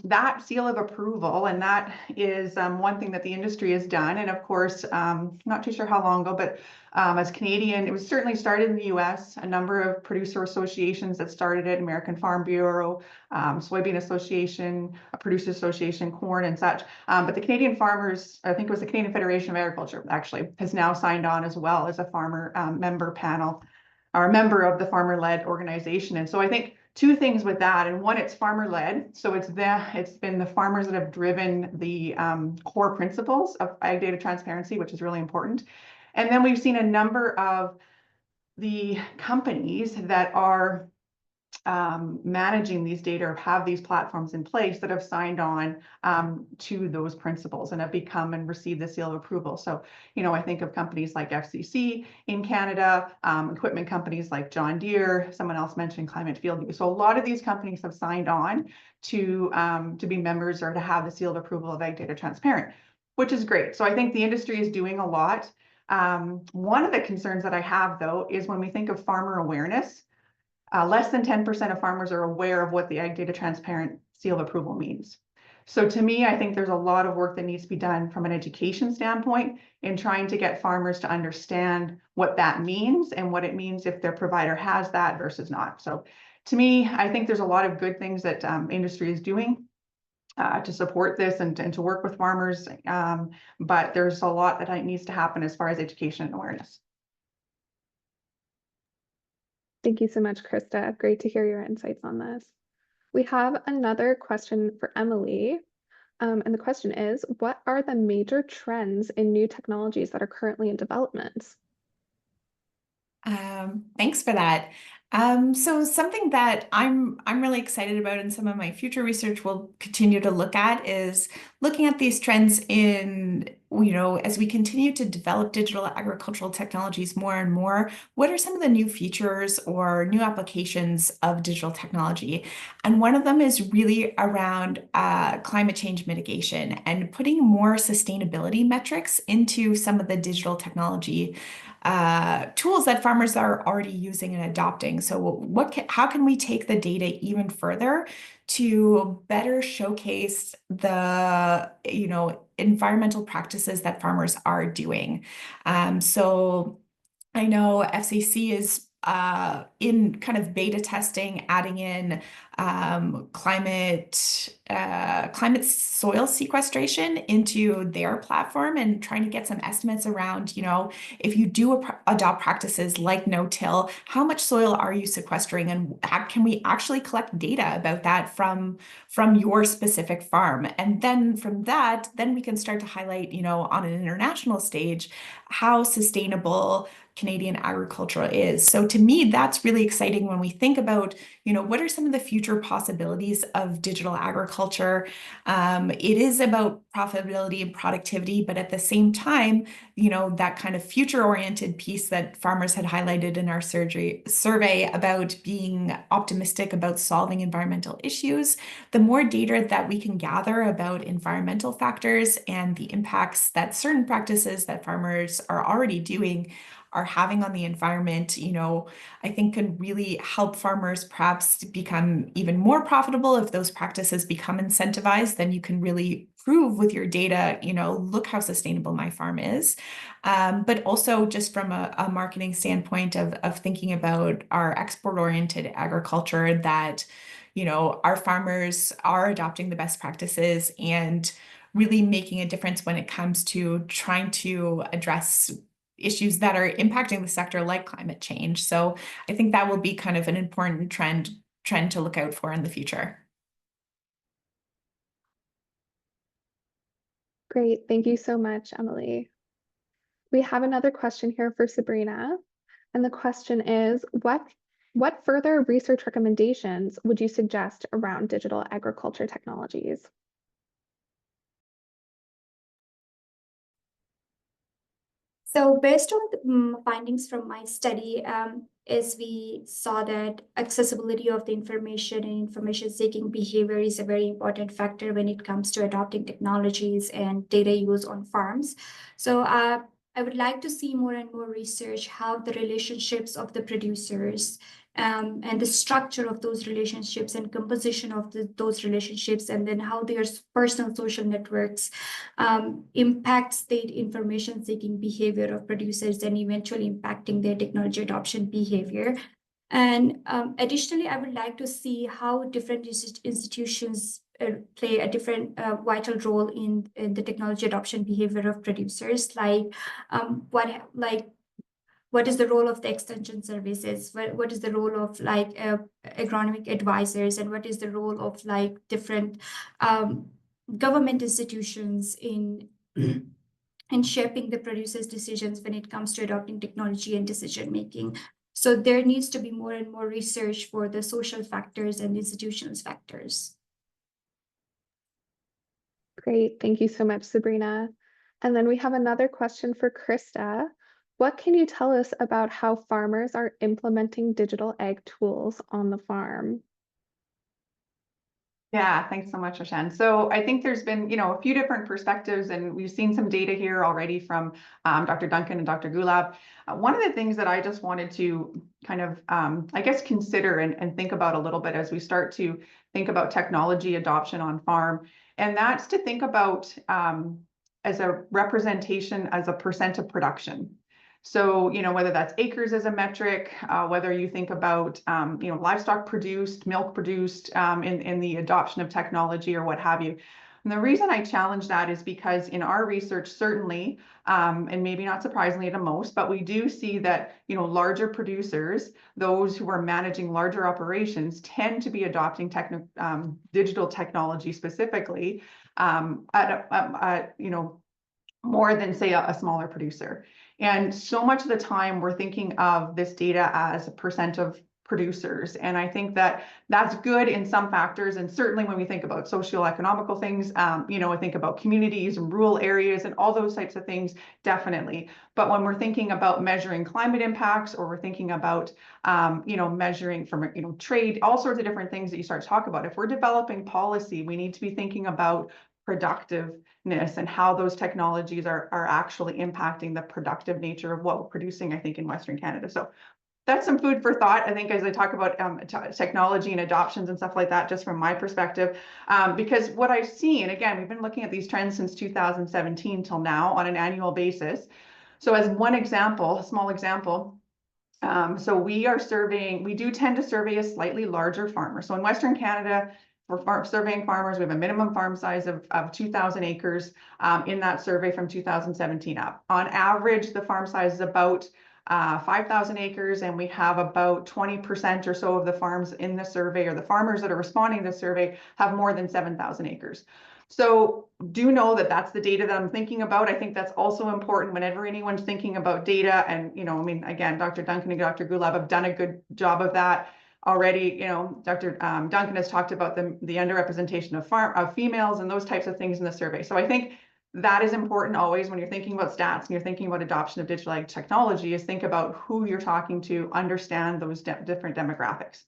that seal of approval, and that is one thing that the industry has done. And of course, not too sure how long ago, but as Canadian, it was certainly started in the US, a number of producer associations that started it, American Farm Bureau, Soybean Association, a Producer Association, corn and such. But the Canadian farmers, I think it was the Canadian Federation of Agriculture actually, has now signed on as well as a farmer member panel, or a member of the farmer-led organization. And so I think two things with that, and one, it's farmer-led, so it's been the farmers that have driven the core principles of ag data transparency, which is really important. And then we've seen a number of the companies that are managing these data or have these platforms in place that have signed on to those principles and have become and received the seal of approval. So, you know, I think of companies like FCC in Canada, equipment companies like John Deere, someone else mentioned Climate Field View. So a lot of these companies have signed on to be members or to have the seal of approval of Ag Data Transparent, which is great. So I think the industry is doing a lot. One of the concerns that I have, though, is when we think of farmer awareness, less than 10% of farmers are aware of what the Ag Data Transparent seal of approval means. So to me, I think there's a lot of work that needs to be done from an education standpoint in trying to get farmers to understand what that means and what it means if their provider has that versus not. So to me, I think there's a lot of good things that industry is doing to support this and to work with farmers, but there's a lot that needs to happen as far as education and awareness. Thank you so much, Krista. Great to hear your insights on this. We have another question for Emily. And the question is, what are the major trends in new technologies that are currently in development? Thanks for that. So something that I'm really excited about, and some of my future research will continue to look at, is looking at these trends in, you know, as we continue to develop digital agricultural technologies more and more, what are some of the new features or new applications of digital technology? And one of them is really around climate change mitigation and putting more sustainability metrics into some of the digital technology tools that farmers are already using and adopting. So how can we take the data even further to better showcase the, you know, environmental practices that farmers are doing? So I know FCC is in kind of beta testing, adding in climate soil sequestration into their platform and trying to get some estimates around, you know, if you do adopt practices like no-till, how much soil are you sequestering, and can we actually collect data about that from your specific farm? And then from that, then we can start to highlight, you know, on an international stage, how sustainable Canadian agriculture is. So to me, that's really exciting when we think about, you know, what are some of the future future possibilities of digital agriculture. It is about profitability and productivity, but at the same time, that kind of future-oriented piece that farmers had highlighted in our survey about being optimistic about solving environmental issues. The more data that we can gather about environmental factors and the impacts that certain practices that farmers are already doing are having on the environment, I think can really help farmers perhaps become even more profitable if those practices become incentivized. Then you can really prove with your data, look how sustainable my farm is. But also just from a marketing standpoint of thinking about our export-oriented agriculture, that our farmers are adopting the best practices and really making a difference when it comes to trying to address issues that are impacting the sector like climate change. So I think that will be kind of an important trend to look out for in the future. Great. Thank you so much, Emily. We have another question here for Sabrina. And the question is, what further research recommendations would you suggest around digital agriculture technologies? So based on the findings from my study, is we saw that accessibility of the information and information seeking behavior is a very important factor when it comes to adopting technologies and data use on farms. So I would like to see more and more research how the relationships of the producers and the structure of those relationships and composition of those relationships, and then how their personal social networks impact state information seeking behavior of producers and eventually impacting their technology adoption behavior. And additionally, I would like to see how different institutions play a different vital role in the technology adoption behavior of producers, like what is the role of the extension services? What is the role of agronomic advisors, and what is the role of different government institutions in shaping the producers' decisions when it comes to adopting technology and decision making? So there needs to be more and more research for the social factors and institutional factors. Great. Thank you so much, Sabrina. And then we have another question for Krista. What can you tell us about how farmers are implementing digital ag tools on the farm? Yeah, thanks so much, Roshan. So I think there's been, a few different perspectives, and we've seen some data here already from Dr. Duncan and Dr. Gulab. One of the things that I just wanted to kind of, I guess, consider and think about a little bit as we start to think about technology adoption on farm, and that's to think about as a representation as a percent of production. So, whether that's acres as a metric, whether you think about, livestock produced, milk produced in the adoption of technology or what have you. And the reason I challenge that is because in our research, certainly, and maybe not surprisingly to most, but we do see that, larger producers, those who are managing larger operations, tend to be adopting digital technology specifically more than, say, a smaller producer. And so much of the time we're thinking of this data as a percent of producers. And I think that that's good in some factors. And certainly when we think about socio-economical things, I think about communities and rural areas and all those types of things, definitely. But when we're thinking about measuring climate impacts, or we're thinking about, measuring from, trade, all sorts of different things that you start to talk about, if we're developing policy, we need to be thinking about productiveness and how those technologies are actually impacting the productive nature of what we're producing, I think, in Western Canada. So that's some food for thought, I think, as I talk about technology and adoptions and stuff like that, just from my perspective, because what I've seen, again, we've been looking at these trends since 2017 till now on an annual basis. So as one example, a small example, so we do tend to survey a slightly larger farmer. So in Western Canada, for surveying farmers, we have a minimum farm size of 2,000 acres in that survey from 2017 up. On average, the farm size is about 5,000 acres, and we have about 20% or so of the farms in the survey, or the farmers that are responding to the survey, have more than 7,000 acres. So do know that that's the data that I'm thinking about. I think that's also important whenever anyone's thinking about data. And, again, Dr. Duncan and Dr. Gulab have done a good job of that. already, Dr. Duncan has talked about the underrepresentation of females and those types of things in the survey. So I think that is important always when you're thinking about stats and you're thinking about adoption of digital ag technology, is think about who you're talking to, understand those different demographics.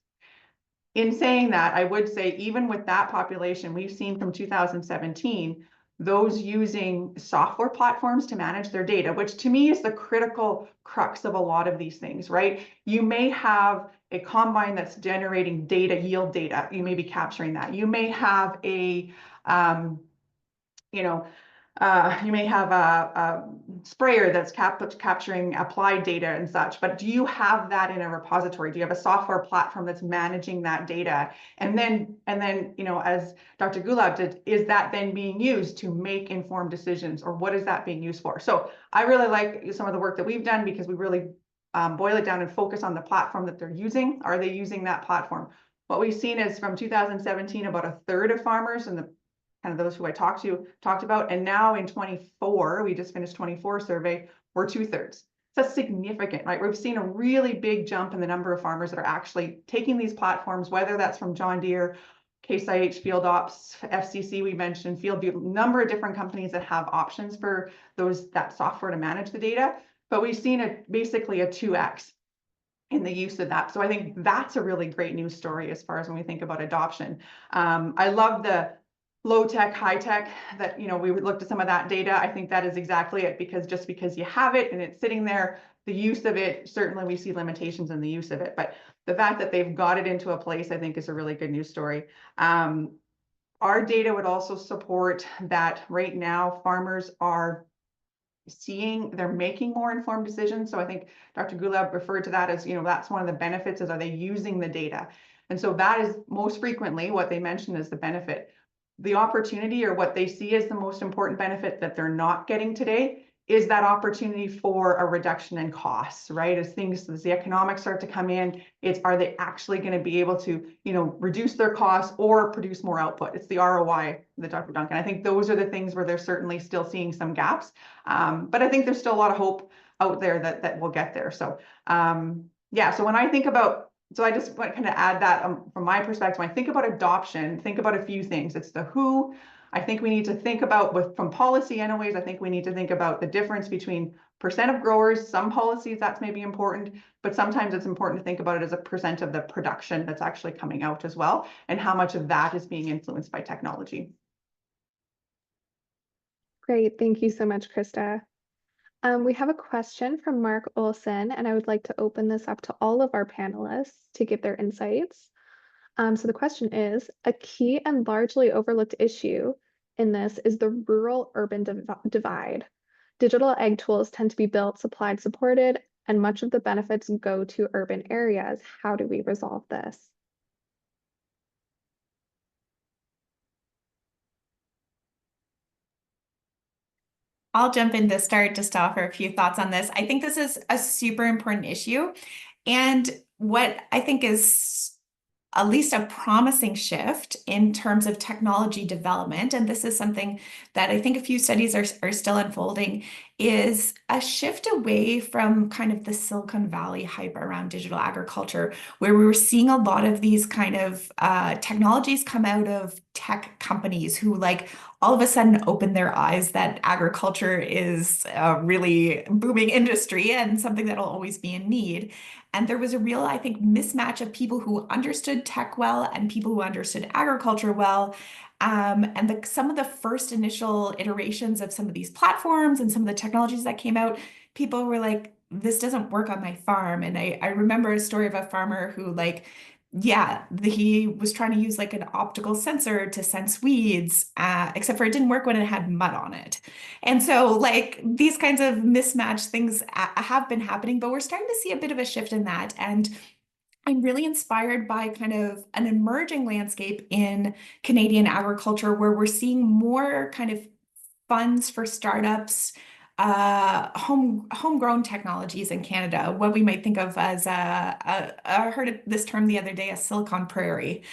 In saying that, I would say even with that population, we've seen from 2017, those using software platforms to manage their data, which to me is the critical crux of a lot of these things, right? You may have a combine that's generating data, yield data. You may be capturing that. You may have a, you may have a sprayer that's capturing applied data and such, but do you have that in a repository? Do you have a software platform that's managing that data? And then, as Dr. Gulab did, is that then being used to make informed decisions, or what is that being used for? So I really like some of the work that we've done, because we really boil it down and focus on the platform that they're using. Are they using that platform? What we've seen is from 2017, about a third of farmers and the kind of those who I talked about, and now in 24, we just finished 24 survey, we're 2/3. So that's significant, right? We've seen a really big jump in the number of farmers that are actually taking these platforms, whether that's from John Deere, Case IH, Field Ops, FCC, we mentioned, FieldView, number of different companies that have options for that software to manage the data. But we've seen basically a 2x in the use of that. So I think that's a really great news story as far as when we think about adoption. I love the low tech, high tech, that, we looked at some of that data. I think that is exactly it, because just because you have it and it's sitting there, the use of it, certainly we see limitations in the use of it. But the fact that they've got it into a place, I think, is a really good news story. Our data would also support that right now farmers are they're making more informed decisions. So I think Dr. Gulab referred to that as, that's one of the benefits, is are they using the data? And so that is most frequently what they mention as the benefit. The opportunity, or what they see as the most important benefit that they're not getting today, is that opportunity for a reduction in costs, right? As the economics start to come in, are they actually going to be able to, reduce their costs or produce more output? It's the ROI, the Dr. Duncan. I think those are the things where they're certainly still seeing some gaps. But I think there's still a lot of hope out there that we'll get there. So yeah, so when I think about, so I just want to kind of add that from my perspective, when I think about adoption, think about a few things. It's the who. I think we need to think about, from policy anyways, I think we need to think about the difference between percent of growers. Some policies that's maybe important, but sometimes it's important to think about it as a percent of the production that's actually coming out as well, and how much of that is being influenced by technology. Great, thank you so much, Krista. We have a question from Mark Olson, and I would like to open this up to all of our panelists to give their insights. So the question is, a key and largely overlooked issue in this is the rural-urban divide. Digital ag tools tend to be built, supplied, supported, and much of the benefits go to urban areas. How do we resolve this? I'll jump in to start just to offer a few thoughts on this. I think this is a super important issue. And what I think is at least a promising shift in terms of technology development, and this is something that I think a few studies are still unfolding, is a shift away from kind of the Silicon Valley hype around digital agriculture, where we were seeing a lot of these kind of technologies come out of tech companies who all of a sudden opened their eyes that agriculture is a really booming industry and something that'll always be in need. And there was a real, I think, mismatch of people who understood tech well and people who understood agriculture well. And some of the first initial iterations of some of these platforms and some of the technologies that came out, people were like, this doesn't work on my farm. And I remember a story of a farmer who he was trying to use an optical sensor to sense weeds, except for it didn't work when it had mud on it. And so these kinds of mismatched things have been happening, but we're starting to see a bit of a shift in that. And I'm really inspired by kind of an emerging landscape in Canadian agriculture, where we're seeing more kind of funds for startups, homegrown technologies in Canada, what we might think of as I heard this term the other day, a Silicon Prairie,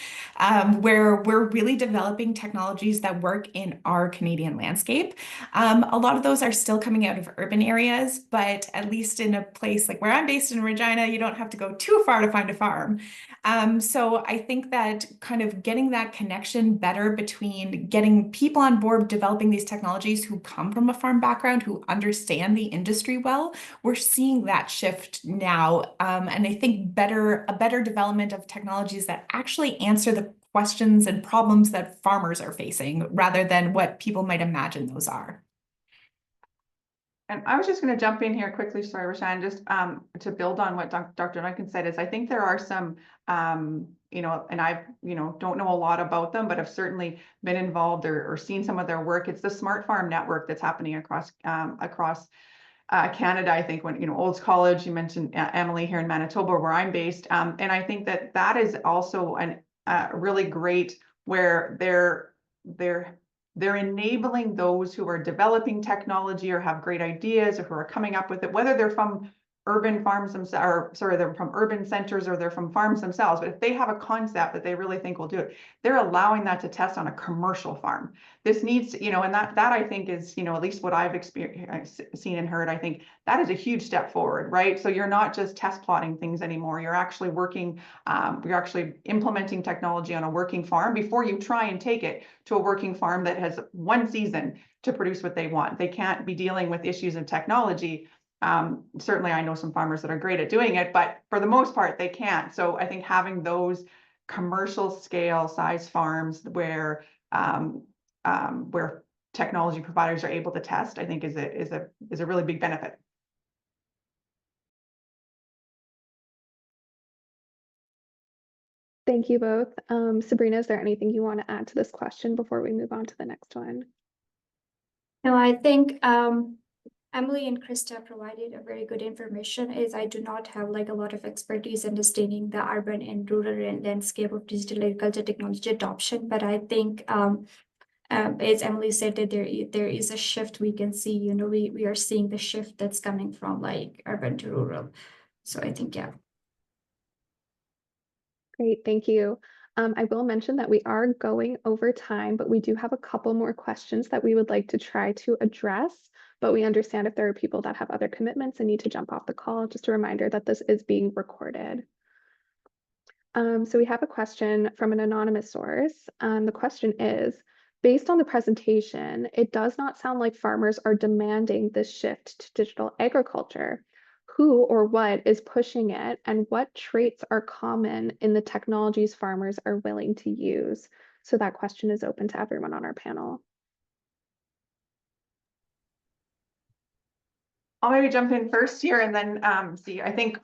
where we're really developing technologies that work in our Canadian landscape. A lot of those are still coming out of urban areas, but at least in a place like where I'm based in Regina, you don't have to go too far to find a farm. So I think that kind of getting that connection better between getting people on board developing these technologies who come from a farm background, who understand the industry well, we're seeing that shift now. And I think a better development of technologies that actually answer the questions and problems that farmers are facing rather than what people might imagine those are. And I was just going to jump in here quickly, sorry, Rashan, just to build on what Dr. Duncan said, is I think there are some, you know, and I've, you know, don't know a lot about them, but have certainly been involved or seen some of their work. It's the Smart Farm Network that's happening across Canada. I think when, you know, Olds College, you mentioned Emily here in Manitoba, where I'm based. And I think that that is also really great where they're enabling those who are developing technology or have great ideas or who are coming up with it, whether they're from urban farms themselves, or sorry, they're from urban centers or they're from farms themselves. But if they have a concept that they really think will do it, they're allowing that to test on a commercial farm. This needs to, you know, and that I think is, you know, at least what I've experienced, seen and heard, I think that is a huge step forward, right? So you're not just test plotting things anymore. You're actually working, you're actually implementing technology on a working farm before you try and take it to a working farm that has one season to produce what they want. They can't be dealing with issues of technology. Certainly I know some farmers that are great at doing it, but for the most part, they can't. So I think having those commercial scale size farms where technology providers are able to test, I think is a really big benefit. Thank you both. Sabrina, is there anything you want to add to this question before we move on to the next one? No, I think Emily and Krista provided a very good information. Is I do not have like a lot of expertise understanding the urban and rural landscape of digital agriculture technology adoption, but I think as Emily said, that there is a shift we can see. You know, we are seeing the shift that's coming from like urban to rural. So I think, yeah. Great, thank you. I will mention that we are going over time, but we do have a couple more questions that we would like to try to address, but we understand if there are people that have other commitments and need to jump off the call. Just a reminder that this is being recorded. So we have a question from an anonymous source. The question is, based on the presentation, it does not sound like farmers are demanding this shift to digital agriculture. Who or what is pushing it, and what traits are common in the technologies farmers are willing to use? So that question is open to everyone on our panel. I'll maybe jump in first here and then see. I think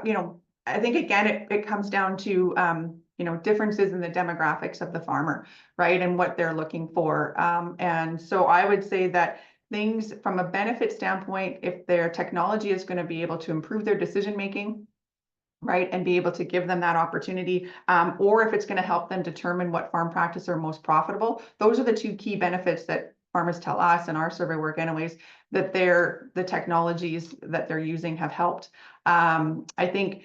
you know, I think again it comes down to you know, differences in the demographics of the farmer, right, and what they're looking for. And so I would say that things from a benefit standpoint, if their technology is going to be able to improve their decision making, right, and be able to give them that opportunity, or if it's going to help them determine what farm practice are most profitable, those are the two key benefits that farmers tell us in our survey work anyways, that the technologies that they're using have helped. I think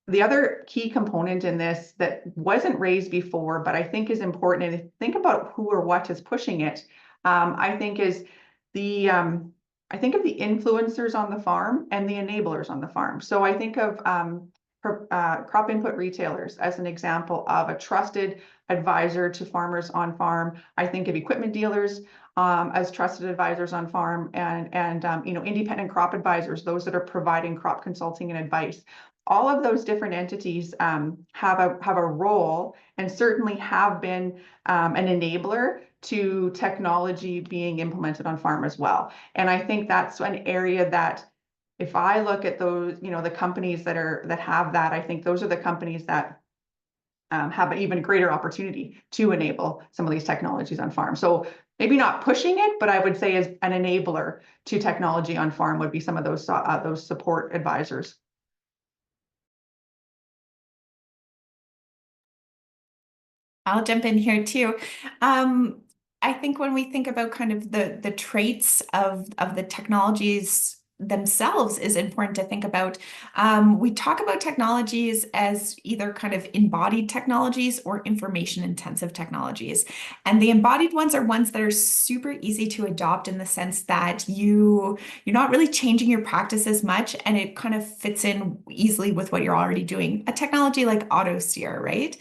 the other key component in this that wasn't raised before, but I think is important, and think about who or what is pushing it, I think is I think of the influencers on the farm and the enablers on the farm. So I think of crop input retailers as an example of a trusted advisor to farmers on farm. I think of equipment dealers as trusted advisors on farm, and you know, independent crop advisors, those that are providing crop consulting and advice. All of those different entities have a role, and certainly have been an enabler to technology being implemented on farm as well. And I think that's an area that, if I look at those, you know, the companies that have that, I think those are the companies that have an even greater opportunity to enable some of these technologies on farm. So maybe not pushing it, but I would say as an enabler to technology on farm would be some of those support advisors. I'll jump in here too. I think when we think about kind of the traits of the technologies themselves is important to think about. We talk about technologies as either kind of embodied technologies or information intensive technologies. And the embodied ones are ones that are super easy to adopt in the sense that you're not really changing your practice as much and it kind of fits in easily with what you're already doing. A technology like auto steer, right?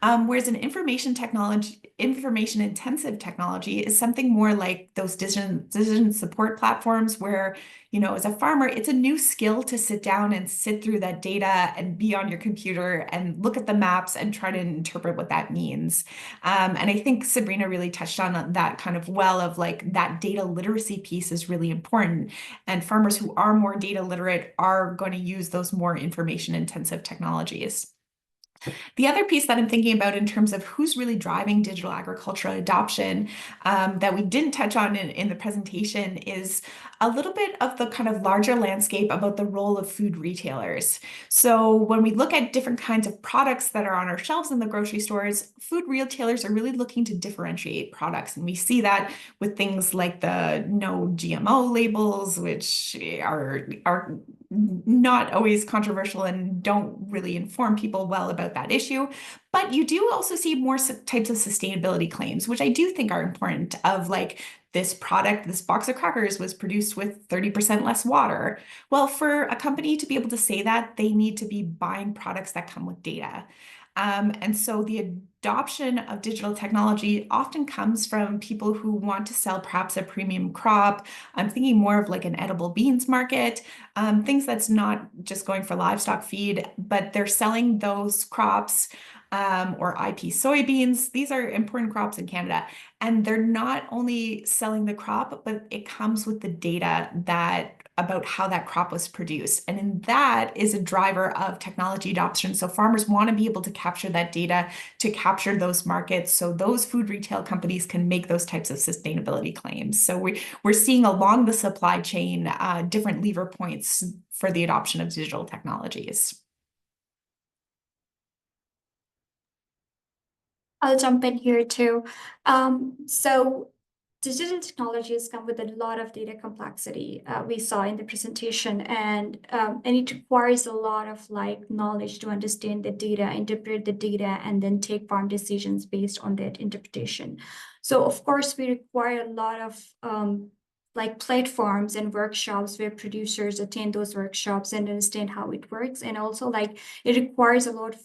Whereas an information intensive technology is something more like those decision support platforms where, as a farmer, it's a new skill to sit down and sit through that data and be on your computer and look at the maps and try to interpret what that means. And I think Sabrina really touched on that kind of of like that data literacy piece is really important. And farmers who are more data literate are going to use those more information intensive technologies. The other piece that I'm thinking about in terms of who's really driving digital agricultural adoption that we didn't touch on in the presentation is a little bit of the kind of larger landscape about the role of food retailers. So when we look at different kinds of products that are on our shelves in the grocery stores, food retailers are really looking to differentiate products. And we see that with things like the no GMO labels, which are not always controversial and don't really inform people well about that issue. But you do also see more types of sustainability claims, which I do think are important, of like, this product, this box of crackers was produced with 30% less water. Well, for a company to be able to say that, they need to be buying products that come with data. And so the adoption of digital technology often comes from people who want to sell perhaps a premium crop. I'm thinking more of like an edible beans market, things that's not just going for livestock feed, but they're selling those crops or IP soybeans. These are important crops in Canada. And they're not only selling the crop, but it comes with the data about how that crop was produced. And in that is a driver of technology adoption. So farmers want to be able to capture that data to capture those markets so those food retail companies can make those types of sustainability claims. So we're seeing along the supply chain different lever points for the adoption of digital technologies. I'll jump in here too. So digital technologies come with a lot of data complexity, we saw in the presentation, and it requires a lot of like knowledge to understand the data, interpret the data, and then take farm decisions based on that interpretation. So of course, we require a lot of like platforms and workshops where producers attend those workshops and understand how it works, and also like it requires a lot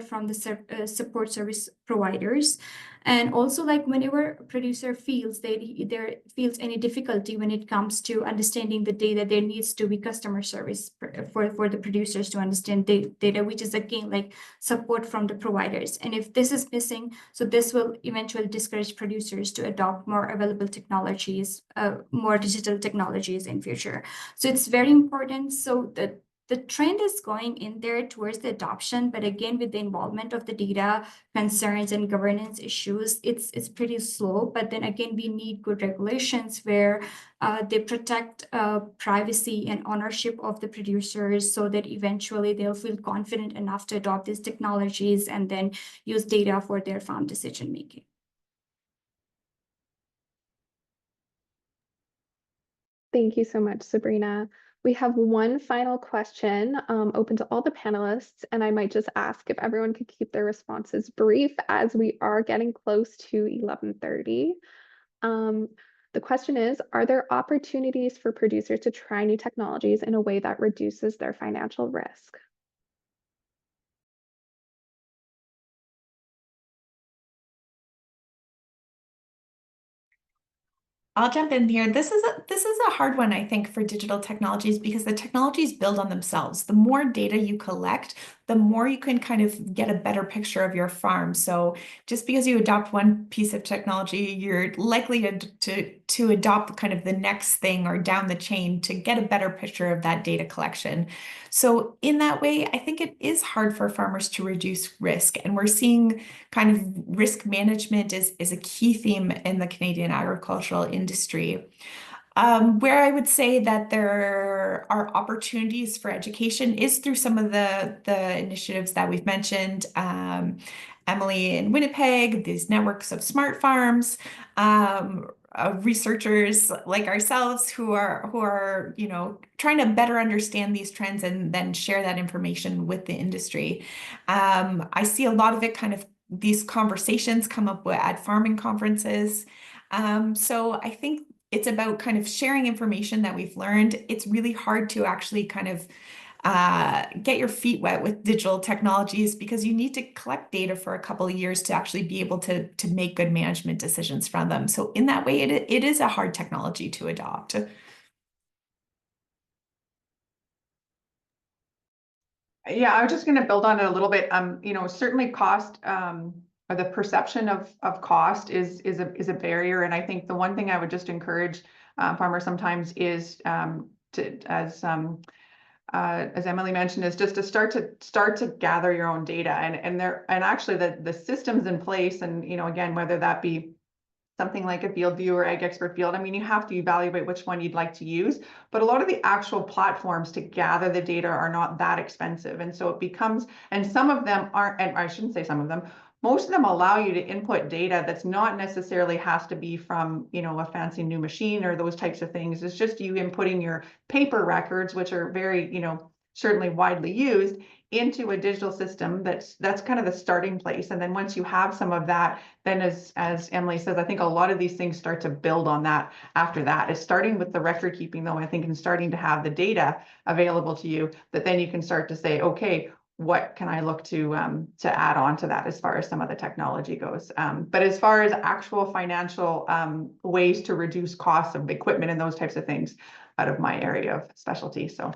from the support service providers. And also, like whenever a producer feels there feels any difficulty when it comes to understanding the data, there needs to be customer service for the producers to understand the data, which is again like support from the providers. And if this is missing, so this will eventually discourage producers to adopt more available technologies, more digital technologies in future. So it's very important. So the trend is going in there towards the adoption, but again, with the involvement of the data concerns and governance issues, it's pretty slow. But then again, we need good regulations where they protect privacy and ownership of the producers so that eventually they'll feel confident enough to adopt these technologies and then use data for their farm decision making. Thank you so much, Sabrina. We have one final question open to all the panelists, and I might just ask if everyone could keep their responses brief as we are getting close to 11:30. The question is, are there opportunities for producers to try new technologies in a way that reduces their financial risk? I'll jump in here. This is a hard one, I think, for digital technologies because the technologies build on themselves. The more data you collect, the more you can kind of get a better picture of your farm. So just because you adopt one piece of technology, you're likely to adopt kind of the next thing or down the chain to get a better picture of that data collection. So in that way, I think it is hard for farmers to reduce risk. And we're seeing kind of risk management is a key theme in the Canadian agricultural industry. Where I would say that there are opportunities for education is through some of the initiatives that we've mentioned. Emily in Winnipeg, these networks of smart farms, researchers like ourselves who are trying to better understand these trends and then share that information with the industry. I see a lot of it kind of these conversations come up at farming conferences. So I think it's about kind of sharing information that we've learned. It's really hard to actually kind of get your feet wet with digital technologies because you need to collect data for a couple of years to actually be able to make good management decisions from them. So in that way, it is a hard technology to adopt. Yeah, I was just going to build on it a little bit. Certainly cost or the perception of cost is a barrier, and I think the one thing I would just encourage farmers sometimes is as Emily mentioned, is just to start to gather your own data and actually the systems in place, and again, whether that be something like a field view or Ag Expert Field. I mean, you have to evaluate which one you'd like to use, but a lot of the actual platforms to gather the data are not that expensive. And so it becomes, and some of them aren't, and I shouldn't say some of them, most of them allow you to input data that's not necessarily has to be from, a fancy new machine or those types of things. It's just you inputting your paper records, which are very, certainly widely used, into a digital system. That's kind of the starting place. And then once you have some of that, then as Emily says, I think a lot of these things start to build on that after that. It's starting with the record keeping, though, I think, and starting to have the data available to you, that then you can start to say, okay, what can I look to add on to that as far as some of the technology goes. But as far as actual financial ways to reduce costs of equipment and those types of things, out of my area of specialty. So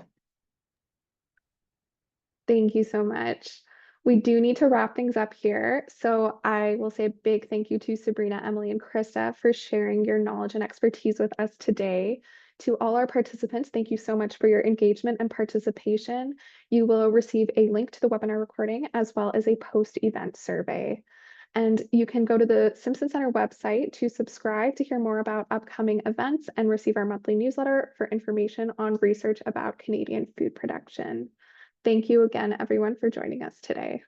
Thank you so much. We do need to wrap things up here. So I will say a big thank you to Sabrina, Emily, and Krista for sharing your knowledge and expertise with us today. To all our participants, thank you so much for your engagement and participation. You will receive a link to the webinar recording as well as a post-event survey. And you can go to the Simpson Centre website to subscribe to hear more about upcoming events and receive our monthly newsletter for information on research about Canadian food production. Thank you again, everyone, for joining us today.